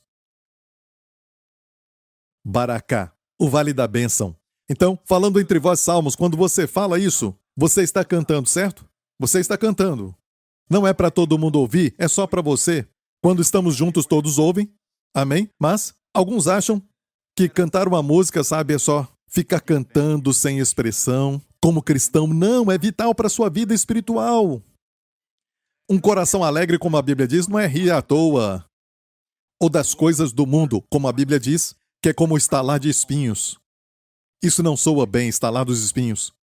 [SPEAKER 1] Baraca, o vale da bênção. Então, falando entre vós salmos, quando você fala isso, você está cantando, certo? Você está cantando. Não é para todo mundo ouvir, é só para você. Quando estamos juntos, todos ouvem. Amém? Mas alguns acham que cantar uma música, sabe, é só ficar cantando sem expressão. Como cristão, não, é vital para a sua vida espiritual. Um coração alegre, como a Bíblia diz, não é rir à toa. Ou das coisas do mundo, como a Bíblia diz, que é como o estalar de espinhos. Isso não soa bem, estalar dos espinhos.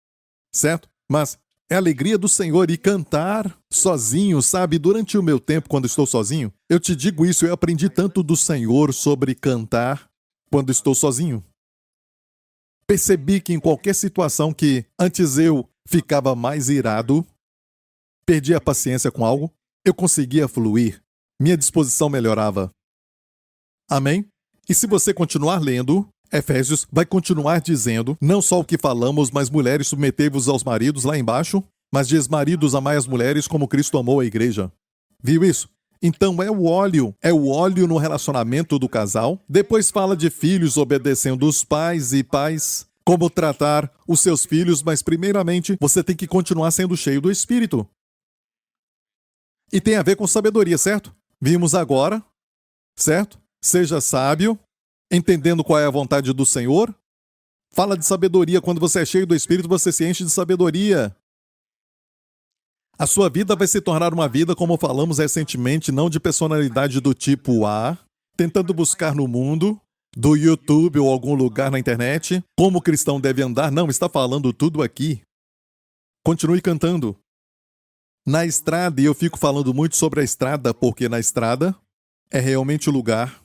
[SPEAKER 1] Certo? Mas é a alegria do Senhor e cantar sozinho, sabe? Durante o meu tempo, quando estou sozinho, eu te digo isso, eu aprendi tanto do Senhor sobre cantar quando estou sozinho. Percebi que em qualquer situação que antes eu ficava mais irado, perdia a paciência com algo, eu conseguia fluir. Minha disposição melhorava. Amém? E se você continuar lendo, Efésios vai continuar dizendo, não só o que falamos, mas mulheres, submetei-vos aos maridos lá embaixo, mas diz, maridos, amai as mulheres como Cristo amou a igreja. Viu isso? Então é o óleo no relacionamento do casal. Depois fala de filhos obedecendo os pais e pais, como tratar os seus filhos, mas primeiramente você tem que continuar sendo cheio do Espírito. E tem a ver com sabedoria, certo? Vimos agora, certo? Seja sábio Entendendo qual é a vontade do Senhor? Fala de sabedoria. Quando você é cheio do Espírito, você se enche de sabedoria. A sua vida vai se tornar uma vida, como falamos recentemente, não de personalidade do tipo A, tentando buscar no mundo, do YouTube ou algum lugar na internet, como o cristão deve andar. Não, está falando tudo aqui. Continue cantando. Na estrada, e eu fico falando muito sobre a estrada, porque na estrada é realmente o lugar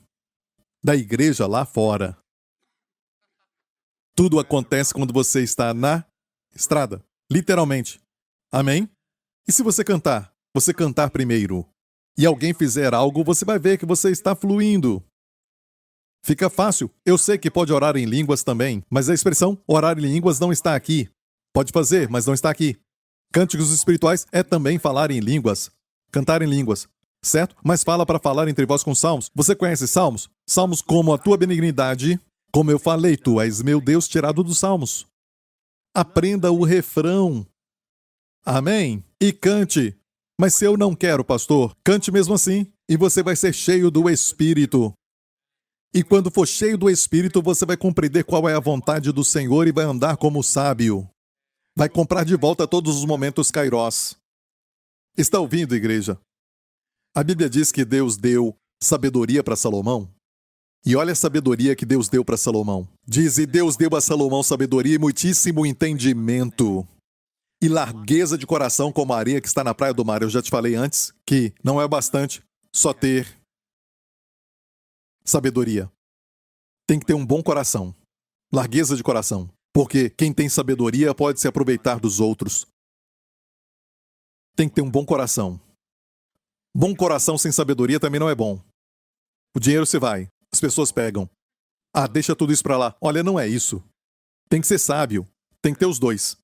[SPEAKER 1] da igreja lá fora. Tudo acontece quando você está na estrada, literalmente. Amém? E se você cantar primeiro, e alguém fizer algo, você vai ver que você está fluindo. Fica fácil. Eu sei que pode orar em línguas também, mas a expressão orar em línguas não está aqui. Pode fazer, mas não está aqui. Cânticos espirituais é também falar em línguas, cantar em línguas, certo? Mas fala para falar entre vós com salmos. Você conhece salmos? Salmos como a tua benignidade, como eu falei, tu és meu Deus tirado dos salmos. Aprenda o refrão. Amém? E cante. Mas se eu não quero, pastor, cante mesmo assim, e você vai ser cheio do Espírito. E quando for cheio do Espírito, você vai compreender qual é a vontade do Senhor e vai andar como sábio. Vai comprar de volta todos os momentos kairós. Está ouvindo, igreja? A Bíblia diz que Deus deu sabedoria para Salomão. E olha a sabedoria que Deus deu para Salomão. Diz, e Deus deu a Salomão sabedoria e muitíssimo entendimento. E largueza de coração como a areia que está na praia do mar. Eu já te falei antes que não é bastante só ter sabedoria. Tem que ter um bom coração. Largueza de coração. Porque quem tem sabedoria pode se aproveitar dos outros. Tem que ter um bom coração. Bom coração sem sabedoria também não é bom. O dinheiro se vai. As pessoas pegam. Ah, deixa tudo isso pra lá. Olha, não é isso. Tem que ser sábio. Tem que ter os dois.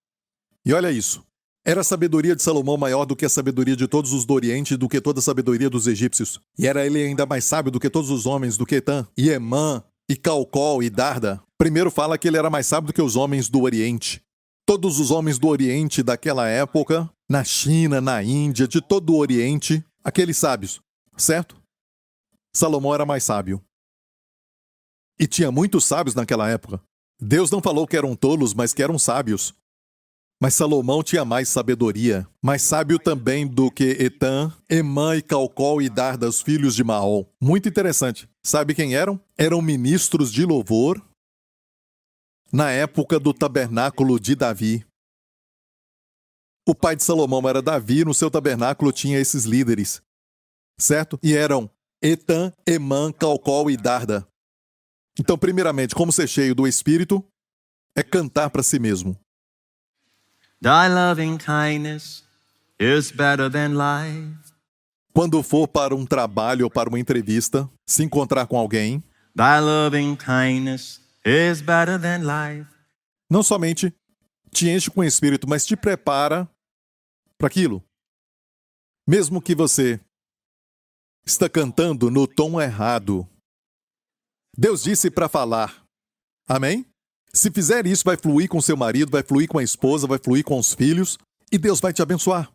[SPEAKER 1] E olha isso. Era a sabedoria de Salomão maior do que a sabedoria de todos os do Oriente, do que toda a sabedoria dos egípcios. E era ele ainda mais sábio do que todos os homens, do que Etã, e Emã, e Calcol, e Darda. Primeiro fala que ele era mais sábio do que os homens do Oriente. Todos os homens do Oriente daquela época, na China, na Índia, de todo o Oriente, aqueles sábios, certo? Salomão era mais sábio. E tinha muitos sábios naquela época. Deus não falou que eram tolos, mas que eram sábios. Mas Salomão tinha mais sabedoria, mais sábio também do que Etã, Emã e Calcol e Darda, os filhos de Maol. Muito interessante. Sabe quem eram? Eram ministros de louvor na época do tabernáculo de Davi. O pai de Salomão era Davi, no seu tabernáculo tinha esses líderes, certo? E eram Etã, Emã, Calcol e Darda. Então, primeiramente, como ser cheio do Espírito é cantar para si mesmo.
[SPEAKER 2] Thy loving kindness is better than life.
[SPEAKER 1] Quando for para um trabalho ou para uma entrevista, se encontrar com alguém,
[SPEAKER 2] Thy loving kindness is better than life.
[SPEAKER 1] não somente te enche com o Espírito, mas te prepara para aquilo. Mesmo que você está cantando no tom errado, Deus disse para falar. Amém? Se fizer isso, vai fluir com seu marido, vai fluir com a esposa, vai fluir com os filhos, e Deus vai te abençoar.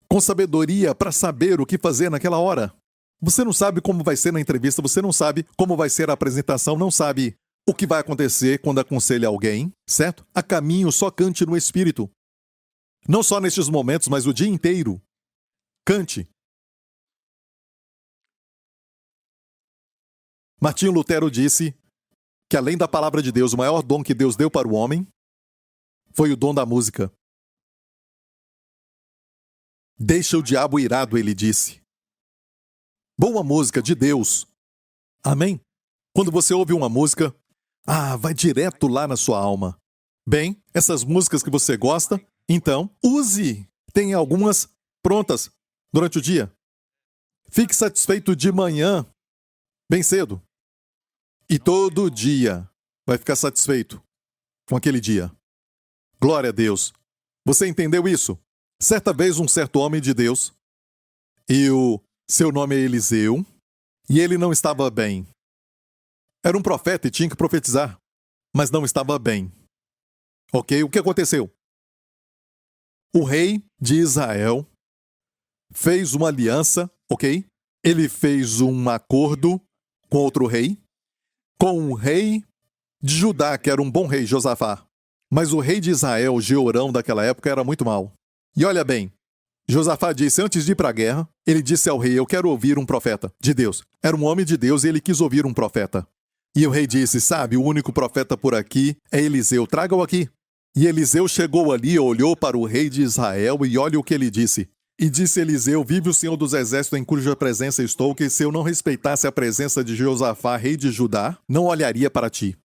[SPEAKER 1] Com sabedoria para saber o que fazer naquela hora. Você não sabe como vai ser na entrevista, você não sabe como vai ser a apresentação, não sabe o que vai acontecer quando aconselha alguém, certo? A caminho, só cante no Espírito. Não só nestes momentos, mas o dia inteiro. Cante. Martinho Lutero disse que além da palavra de Deus, o maior dom que Deus deu para o homem foi o dom da música. Deixa o diabo irado, ele disse. Boa música de Deus. Amém? Quando você ouve uma música, vai direto lá na sua alma. Bem, essas músicas que você gosta, então, use. Tem algumas prontas durante o dia. Fique satisfeito de manhã, bem cedo. E todo dia vai ficar satisfeito com aquele dia. Glória a Deus. Você entendeu isso? Certa vez um certo homem de Deus, e o seu nome é Eliseu, e ele não estava bem. Era um profeta e tinha que profetizar, mas não estava bem. Ok? O que aconteceu? O rei de Israel fez uma aliança, ok? Ele fez um acordo com outro rei, com o rei de Judá, que era um bom rei, Josafá. Mas o rei de Israel, Jeorão, daquela época, era muito mau. E olha bem, Josafá disse, antes de ir para a guerra, ele disse ao rei, eu quero ouvir um profeta de Deus. Era um homem de Deus e ele quis ouvir um profeta. E o rei disse, sabe, o único profeta por aqui é Eliseu, traga-o aqui. E Eliseu chegou ali, olhou para o rei de Israel e olha o que ele disse. E disse Eliseu, vive o Senhor dos Exércitos em cuja presença estou, que se eu não respeitasse a presença de Josafá, rei de Judá, não olharia para ti.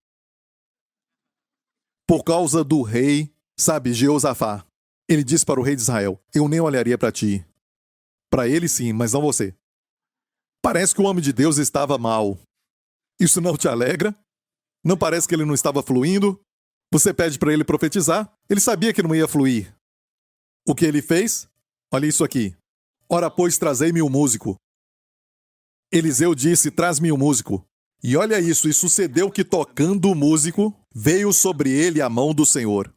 [SPEAKER 1] Por causa do rei, sabe, Jeosafá, ele disse para o rei de Israel, eu nem olharia para ti. Para ele sim, mas não você. Parece que o homem de Deus estava mal. Isso não te alegra? Não parece que ele não estava fluindo? Você pede para ele profetizar, ele sabia que não ia fluir. O que ele fez? Olha isso aqui. Ora, pois, trazei-me um músico. Eliseu disse, traz-me um músico. E olha isso, e sucedeu que tocando o músico, veio sobre ele a mão do Senhor.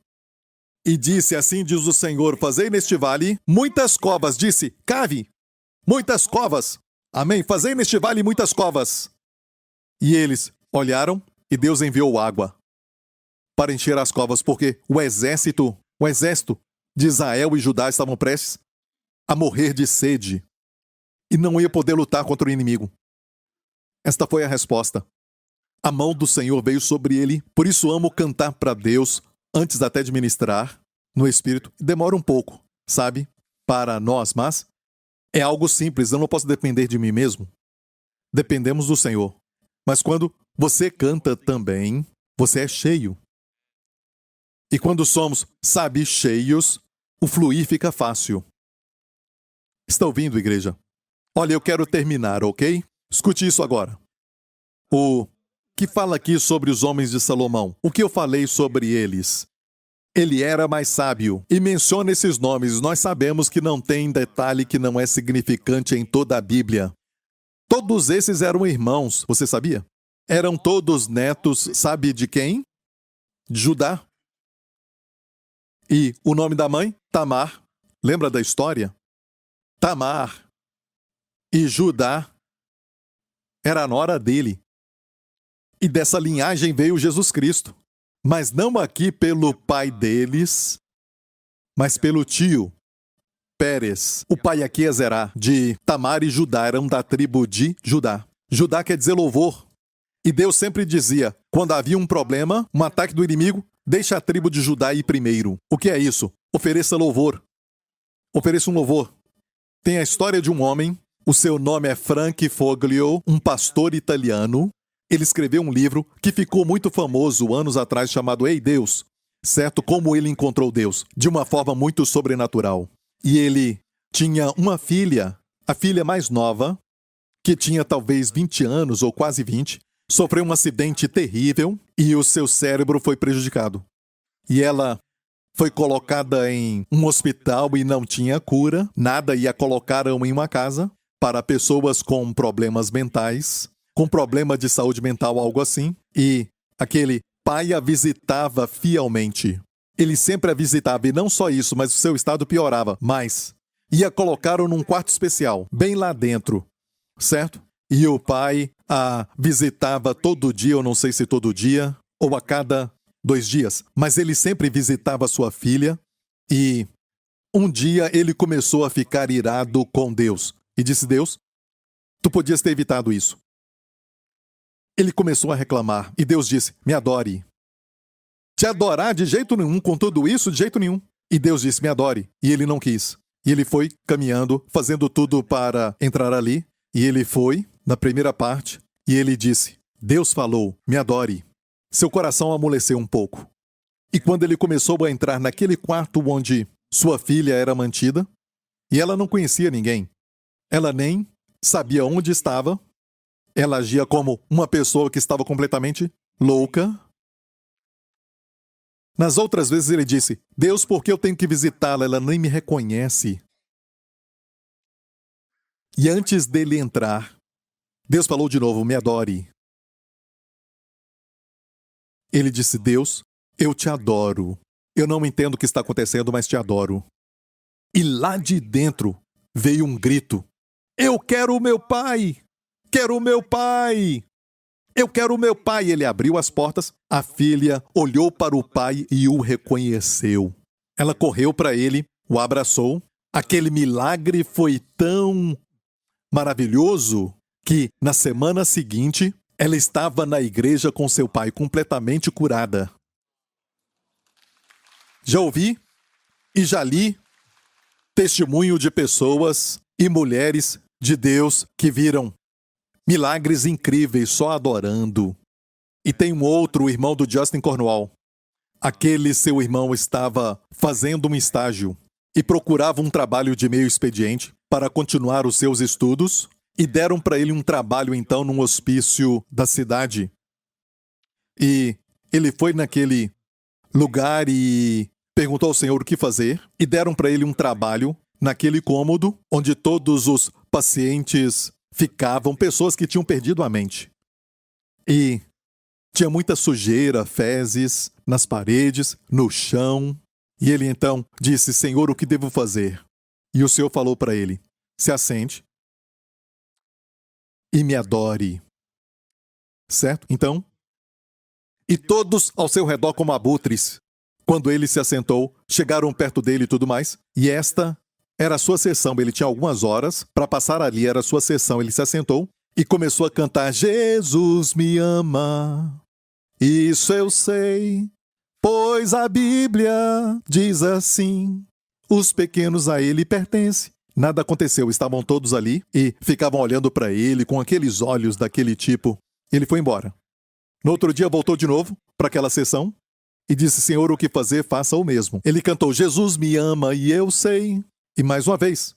[SPEAKER 1] E disse, assim diz o Senhor, fazei neste vale muitas covas. Disse, cave, muitas covas. Amém, fazei neste vale muitas covas. E eles olharam e Deus enviou água para encher as covas, porque o exército de Israel e Judá estavam prestes a morrer de sede e não ia poder lutar contra o inimigo. Esta foi a resposta. A mão do Senhor veio sobre ele, por isso amo cantar para Deus antes até de ministrar no Espírito. Demora um pouco, sabe, para nós, mas é algo simples, eu não posso depender de mim mesmo. Dependemos do Senhor. Mas quando você canta também, você é cheio. E quando somos, sabe, cheios, o fluir fica fácil. Está ouvindo, igreja? Olha, eu quero terminar, ok? Escute isso agora. O que fala aqui sobre os homens de Salomão? O que eu falei sobre eles? Ele era mais sábio. E menciona esses nomes. Nós sabemos que não tem detalhe que não é significante em toda a Bíblia. Todos esses eram irmãos, você sabia? Eram todos netos, sabe de quem? De Judá. E o nome da mãe? Tamar. Lembra da história? Tamar e Judá era a nora dele. E dessa linhagem veio Jesus Cristo. Mas não aqui pelo pai deles, mas pelo tio, Pérez. O pai aqui é Zerá, de Tamar e Judá, eram da tribo de Judá. Judá quer dizer louvor. E Deus sempre dizia, quando havia um problema, um ataque do inimigo, deixa a tribo de Judá ir primeiro. O que é isso? Ofereça louvor. Ofereça um louvor. Tem a história de um homem, o seu nome é Frank Foglio, um pastor italiano. Ele escreveu um livro que ficou muito famoso anos atrás, chamado Ei Deus, certo? Como ele encontrou Deus, de uma forma muito sobrenatural. E ele tinha uma filha, a filha mais nova, que tinha talvez 20 anos ou quase 20, sofreu um acidente terrível e o seu cérebro foi prejudicado. E ela foi colocada em um hospital e não tinha cura, nada, e a colocaram em uma casa para pessoas com problemas mentais, com problema de saúde mental, algo assim, e aquele pai a visitava fielmente. Ele sempre a visitava, e não só isso, mas o seu estado piorava mais. E a colocaram num quarto especial, bem lá dentro, certo? E o pai a visitava todo dia, eu não sei se todo dia, ou a cada 2 dias, mas ele sempre visitava sua filha, e um dia ele começou a ficar irado com Deus. E disse, Deus, tu podias ter evitado isso. Ele começou a reclamar, e Deus disse, me adore. Te adorar de jeito nenhum, com tudo isso, de jeito nenhum. E Deus disse, me adore. E ele não quis. E ele foi caminhando, fazendo tudo para entrar ali. E ele foi, na primeira parte, e ele disse, Deus falou, me adore. Seu coração amoleceu um pouco. E quando ele começou a entrar naquele quarto onde sua filha era mantida, e ela não conhecia ninguém, ela nem sabia onde estava, ela agia como uma pessoa que estava completamente louca. Nas outras vezes ele disse, Deus, por que eu tenho que visitá-la? Ela nem me reconhece. E antes dele entrar, Deus falou de novo, me adore. Ele disse, Deus, eu te adoro. Eu não entendo o que está acontecendo, mas te adoro. E lá de dentro veio um grito. Eu quero o meu pai! Quero o meu pai! Eu quero o meu pai. Ele abriu as portas. A filha olhou para o pai e o reconheceu. Ela correu para ele, o abraçou. Aquele milagre foi tão maravilhoso que, na semana seguinte, ela estava na igreja com seu pai completamente curada. Já ouvi e já li testemunho de pessoas e mulheres de Deus que viram milagres incríveis só adorando. E tem um outro irmão do Justin Cornwall. Aquele seu irmão estava fazendo um estágio e procurava um trabalho de meio expediente para continuar os seus estudos e deram para ele um trabalho então num hospício da cidade. E ele foi naquele lugar e perguntou ao Senhor o que fazer e deram para ele um trabalho naquele cômodo onde todos os pacientes ficavam, pessoas que tinham perdido a mente. E tinha muita sujeira, fezes nas paredes, no chão. E ele então disse: Senhor, o que devo fazer? E o Senhor falou para ele: se assente e me adore. Certo? Então, e todos ao seu redor como abutres, quando ele se assentou, chegaram perto dele e tudo mais, e esta era a sua sessão. Ele tinha algumas horas para passar ali, era a sua sessão. Ele se assentou e começou a cantar: Jesus me ama, isso eu sei, pois a Bíblia diz assim, os pequenos a ele pertencem. Nada aconteceu, estavam todos ali e ficavam olhando para ele com aqueles olhos daquele tipo. Ele foi embora. No outro dia voltou de novo para aquela sessão e disse: Senhor, o que fazer? Faça o mesmo. Ele cantou: Jesus me ama e eu sei. E mais uma vez.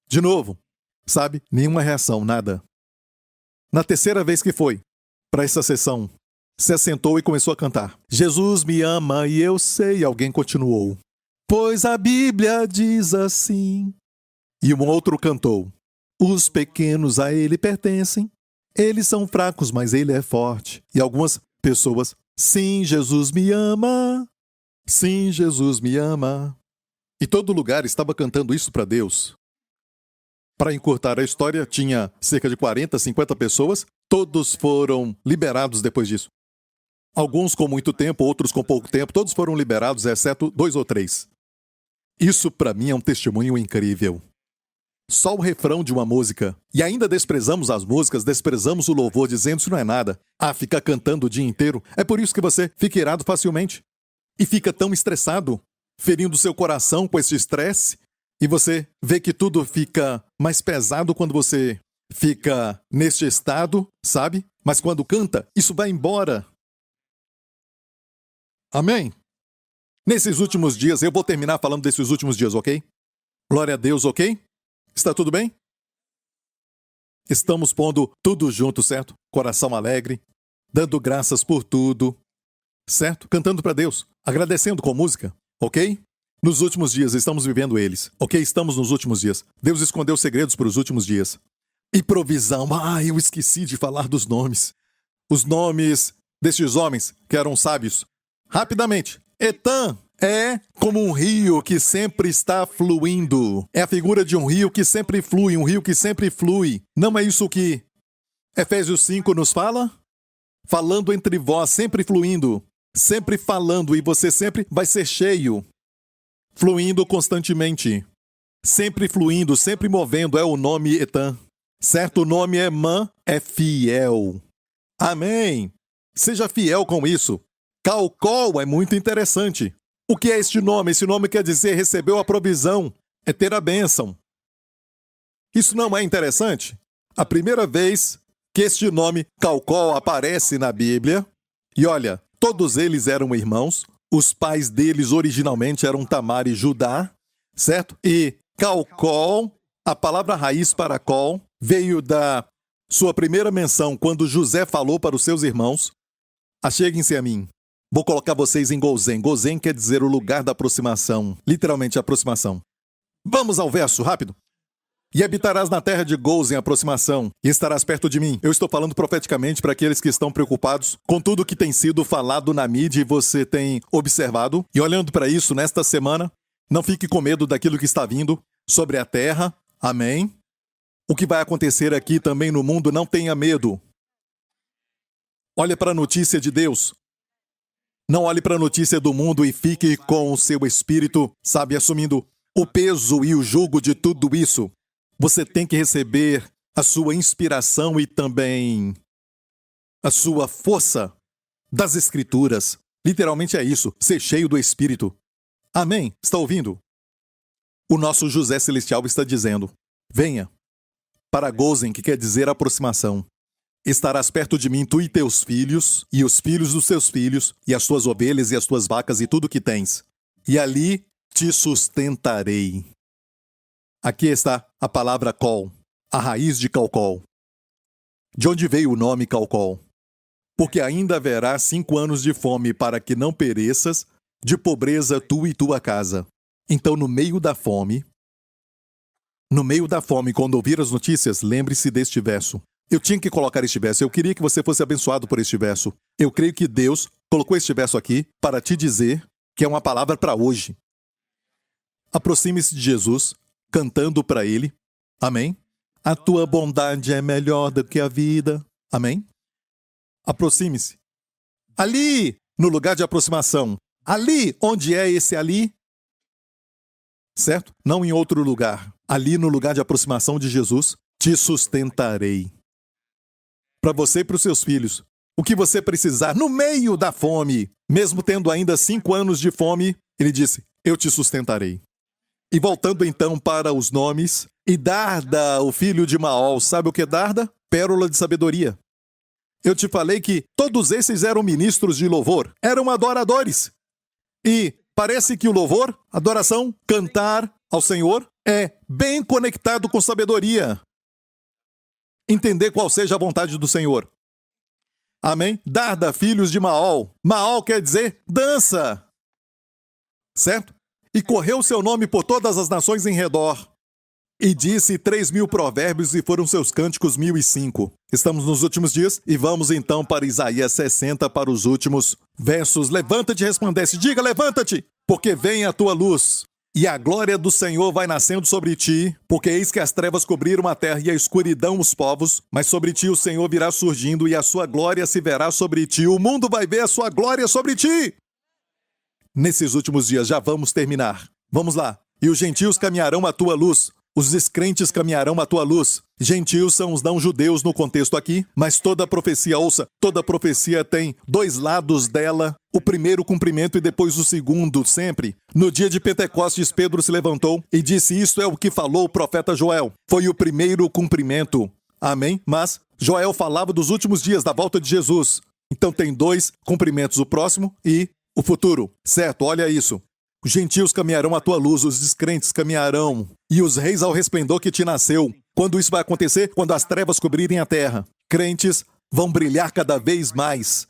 [SPEAKER 1] De novo. Sabe? Nenhuma reação, nada. Na terceira vez que foi para essa sessão, se assentou e começou a cantar: Jesus me ama e eu sei. E alguém continuou: pois a Bíblia diz assim. E um outro cantou: os pequenos a ele pertencem. Eles são fracos, mas ele é forte. E algumas pessoas: sim, Jesus me ama. Sim, Jesus me ama. E todo lugar estava cantando isso para Deus. Para encurtar a história, tinha cerca de 40, 50 pessoas. Todos foram liberados depois disso. Alguns com muito tempo, outros com pouco tempo. Todos foram liberados, exceto 2 ou 3. Isso para mim é um testemunho incrível. Só o refrão de uma música. E ainda desprezamos as músicas, desprezamos o louvor, dizendo: isso não é nada. Ah, ficar cantando o dia inteiro. É por isso que você fica irado facilmente. E fica tão estressado, ferindo seu coração com esse estresse. E você vê que tudo fica mais pesado quando você fica neste estado, sabe? Mas quando canta, isso vai embora. Amém? Nesses últimos dias, eu vou terminar falando desses últimos dias, ok? Glória a Deus, ok? Está tudo bem? Estamos pondo tudo junto, certo? Coração alegre, dando graças por tudo, certo? Cantando para Deus, agradecendo com música, ok? Nos últimos dias, estamos vivendo eles, ok? Estamos nos últimos dias. Deus escondeu segredos para os últimos dias. E provisão. Eu esqueci de falar dos nomes. Os nomes destes homens que eram sábios. Rapidamente. Etan é como um rio que sempre está fluindo. É a figura de um rio que sempre flui, um rio que sempre flui. Não é isso que Efésios 5 nos fala? Falando entre vós, sempre fluindo, sempre falando, e você sempre vai ser cheio. Fluindo constantemente. Sempre fluindo, sempre movendo, é o nome Etan. Certo? O nome Emã é fiel. Amém! Seja fiel com isso. Calcol é muito interessante. O que é este nome? Esse nome quer dizer recebeu a provisão, é ter a bênção. Isso não é interessante? A primeira vez que este nome Calcol aparece na Bíblia, e olha, todos eles eram irmãos, os pais deles originalmente eram Tamar e Judá, certo? E Calcol, a palavra raiz para col, veio da sua primeira menção quando José falou para os seus irmãos: acheguem-se a mim. Vou colocar vocês em Gozém. Gozém quer dizer o lugar da aproximação. Literalmente, aproximação. Vamos ao verso, rápido. E habitarás na terra de Gozém, aproximação, e estarás perto de mim. Eu estou falando profeticamente para aqueles que estão preocupados com tudo que tem sido falado na mídia e você tem observado. E olhando para isso, nesta semana, não fique com medo daquilo que está vindo sobre a terra. Amém? O que vai acontecer aqui também no mundo, não tenha medo. Olhe para a notícia de Deus. Não olhe para a notícia do mundo e fique com o seu espírito, sabe, assumindo o peso e o jugo de tudo isso. Você tem que receber a sua inspiração e também a sua força das Escrituras. Literalmente é isso, ser cheio do Espírito. Amém? Está ouvindo? O nosso José Celestial está dizendo: venha para Gozen, que quer dizer aproximação. Estarás perto de mim, tu e teus filhos, e os filhos dos teus filhos, e as tuas ovelhas e as tuas vacas e tudo que tens. E ali te sustentarei. Aqui está a palavra Col, a raiz de Calcol. De onde veio o nome Calcol? Porque ainda haverá 5 anos de fome para que não pereças, de pobreza tu e tua casa. Então, no meio da fome, quando ouvir as notícias, lembre-se deste verso. Eu tinha que colocar este verso, eu queria que você fosse abençoado por este verso. Eu creio que Deus colocou este verso aqui para te dizer que é uma palavra para hoje. Aproxime-se de Jesus, cantando para Ele. Amém? A tua bondade é melhor do que a vida. Amém? Aproxime-se. Ali, no lugar de aproximação. Ali, onde é esse ali? Certo? Não em outro lugar. Ali, no lugar de aproximação de Jesus, te sustentarei. Para você e para os seus filhos. O que você precisar no meio da fome, mesmo tendo ainda 5 anos de fome, ele disse, eu te sustentarei. E voltando então para os nomes, e Darda, o filho de Maol, sabe o que é Darda? Pérola de sabedoria. Eu te falei que todos esses eram ministros de louvor, eram adoradores. E parece que o louvor, adoração, cantar ao Senhor, é bem conectado com sabedoria. Entender qual seja a vontade do Senhor. Amém? Darda, filhos de Maol. Maol quer dizer dança. Certo? E correu seu nome por todas as nações em redor. E disse 3.000 provérbios e foram seus cânticos 1.005. Estamos nos últimos dias e vamos então para Isaías 60 para os últimos versos. Levanta-te e resplandece. Diga, levanta-te, porque vem a tua luz. E a glória do Senhor vai nascendo sobre ti, porque eis que as trevas cobriram a terra e a escuridão os povos, mas sobre ti o Senhor virá surgindo e a sua glória se verá sobre ti. O mundo vai ver a sua glória sobre ti. Nesses últimos dias já vamos terminar. Vamos lá. E os gentios caminharão à tua luz. Os descrentes caminharão à tua luz. Gentios são os não-judeus no contexto aqui, mas toda profecia, ouça, toda profecia tem 2 lados dela, o primeiro cumprimento e depois o segundo, sempre. No dia de Pentecostes, Pedro se levantou e disse, isto é o que falou o profeta Joel. Foi o primeiro cumprimento. Amém? Mas Joel falava dos últimos dias, da volta de Jesus. Então tem 2 cumprimentos, o próximo e o futuro. Certo, olha isso. Os gentios caminharão à tua luz, os descrentes caminharão, e os reis ao resplendor que te nasceu. Quando isso vai acontecer? Quando as trevas cobrirem a terra. Crentes vão brilhar cada vez mais.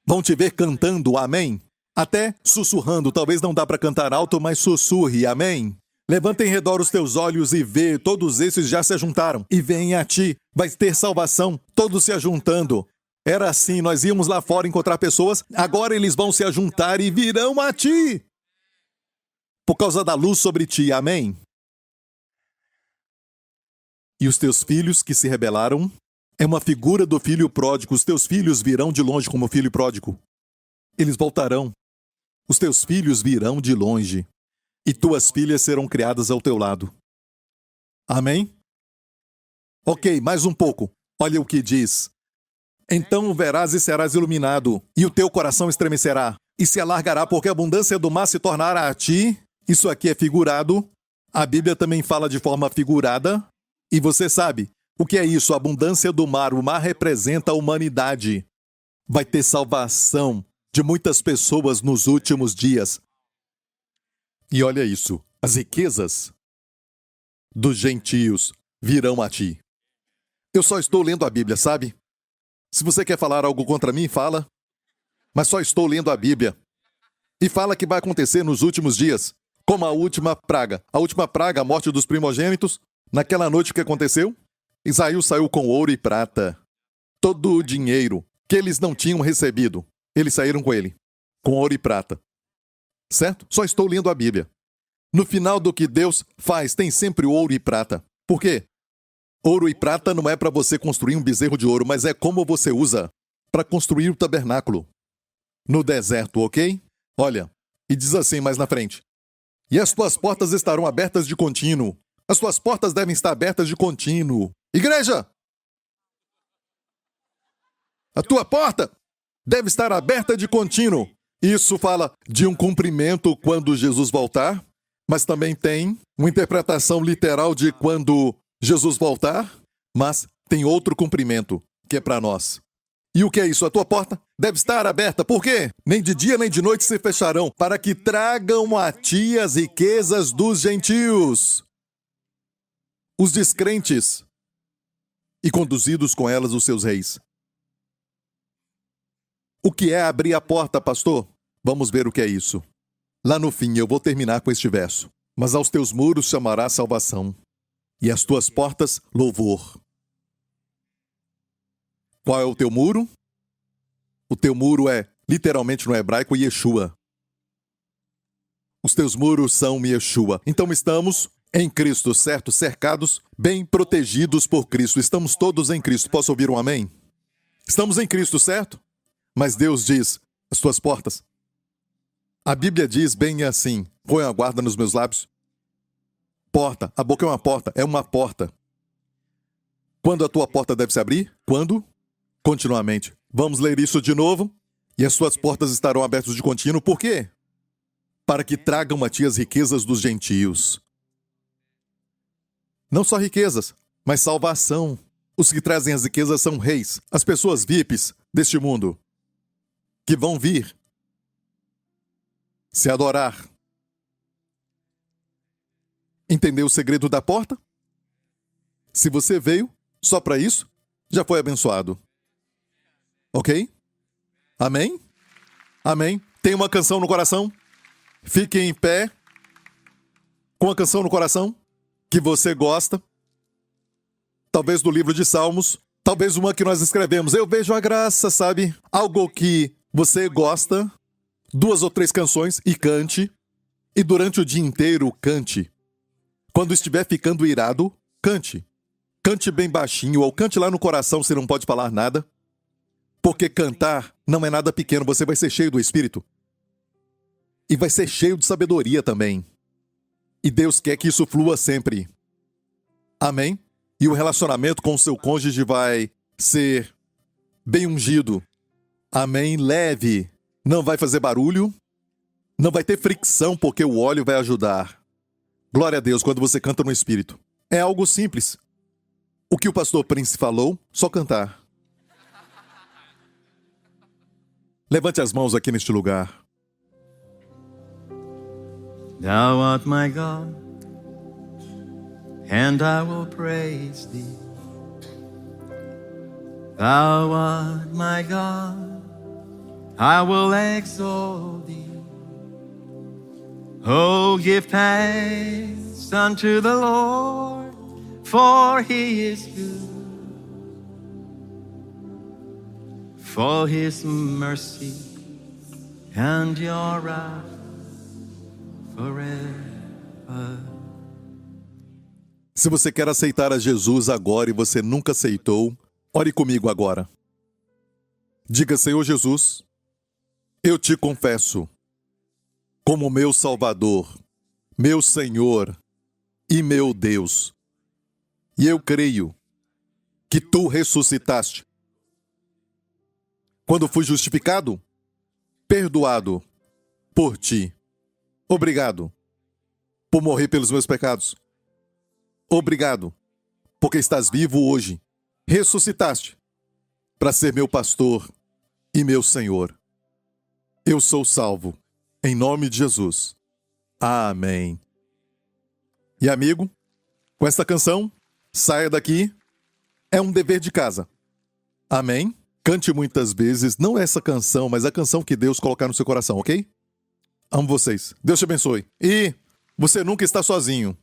[SPEAKER 1] Vão te ver cantando, amém? Até sussurrando, talvez não dá para cantar alto, mas sussurre, amém? Levanta em redor os teus olhos e vê, todos esses já se ajuntaram. E vem a ti, vai ter salvação, todos se ajuntando. Era assim, nós íamos lá fora encontrar pessoas, agora eles vão se ajuntar e virão a ti. Por causa da luz sobre ti, amém? E os teus filhos que se rebelaram, é uma figura do filho pródigo. Os teus filhos virão de longe como filho pródigo. Eles voltarão. Os teus filhos virão de longe. E tuas filhas serão criadas ao teu lado. Amém? Ok, mais um pouco. Olha o que diz. Então o verás e serás iluminado, e o teu coração estremecerá, e se alargará, porque a abundância do mar se tornará a ti. Isso aqui é figurado. A Bíblia também fala de forma figurada. E você sabe o que é isso? A abundância do mar. O mar representa a humanidade. Vai ter salvação de muitas pessoas nos últimos dias. E olha isso. As riquezas dos gentios virão a ti. Eu só estou lendo a Bíblia, sabe? Se você quer falar algo contra mim, fala. Mas só estou lendo a Bíblia. E fala que vai acontecer nos últimos dias. Como a última praga. A última praga, a morte dos primogênitos. Naquela noite o que aconteceu? Isaías saiu com ouro e prata. Todo o dinheiro que eles não tinham recebido. Eles saíram com ele. Com ouro e prata. Certo? Só estou lendo a Bíblia. No final do que Deus faz, tem sempre ouro e prata. Por quê? Ouro e prata não é para você construir um bezerro de ouro, mas é como você usa. para construir o tabernáculo no deserto, ok? Olha, e diz assim mais na frente: e as tuas portas estarão abertas de contínuo. As tuas portas devem estar abertas de contínuo. Igreja! A tua porta deve estar aberta de contínuo. Isso fala de um cumprimento quando Jesus voltar, mas também tem uma interpretação literal de quando Jesus voltar, mas tem outro cumprimento que é para nós. E o que é isso? A tua porta deve estar aberta. Por quê? Nem de dia nem de noite se fecharão, para que tragam a ti as riquezas dos gentios, os descrentes, e conduzidos com elas os seus reis. O que é abrir a porta, pastor? Vamos ver o que é isso. Lá no fim, eu vou terminar com este verso. Mas aos teus muros chamará salvação, e às tuas portas louvor. Qual é o teu muro? O teu muro é, literalmente no hebraico, Yeshua. Os teus muros são Yeshua. Então estamos em Cristo, certo? Cercados, bem protegidos por Cristo. Estamos todos em Cristo. Posso ouvir um amém? Estamos em Cristo, certo? Mas Deus diz, as tuas portas. A Bíblia diz bem assim, põe a guarda nos meus lábios. Porta, a boca é uma porta, é uma porta. Quando a tua porta deve se abrir? Quando? Continuamente. Vamos ler isso de novo? E as tuas portas estarão abertas de contínuo. Por quê? Para que tragam a ti as riquezas dos gentios. Não só riquezas, mas salvação. Os que trazem as riquezas são reis, as pessoas VIPs deste mundo, que vão vir se adorar. Entendeu o segredo da porta? Se você veio só para isso, já foi abençoado. Ok? Amém? Amém? Tem uma canção no coração? Fique em pé com a canção no coração que você gosta. Talvez do livro de Salmos, talvez uma que nós escrevemos. Eu vejo a graça, sabe? Algo que você gosta, 2 ou 3 canções e cante. E durante o dia inteiro, cante. Quando estiver ficando irado, cante. Cante bem baixinho ou cante lá no coração se não pode falar nada. Porque cantar não é nada pequeno, você vai ser cheio do Espírito. E vai ser cheio de sabedoria também. E Deus quer que isso flua sempre. Amém? E o relacionamento com o seu cônjuge vai ser bem ungido. Amém? Leve. Não vai fazer barulho. Não vai ter fricção, porque o óleo vai ajudar. Glória a Deus quando você canta no Espírito. É algo simples. O que o pastor Prince falou, só cantar. Levante as mãos aqui neste lugar.
[SPEAKER 2] Thou art my God, and I will praise thee. Thou art my God, I will exalt thee. Oh, give thanks unto the Lord, for he is good. For his mercy and your wrath forever.
[SPEAKER 1] Se você quer aceitar a Jesus agora e você nunca aceitou, ore comigo agora. Diga: Senhor Jesus, eu te confesso como meu Salvador, meu Senhor e meu Deus. E eu creio que tu ressuscitaste. Quando fui justificado, perdoado por ti. Obrigado por morrer pelos meus pecados. Obrigado porque estás vivo hoje. Ressuscitaste para ser meu pastor e meu Senhor. Eu sou salvo. Em nome de Jesus. Amém. E amigo, com esta canção, saia daqui. É um dever de casa. Amém? Cante muitas vezes, não essa canção, mas a canção que Deus colocar no seu coração, ok? Amo vocês. Deus te abençoe. E você nunca está sozinho.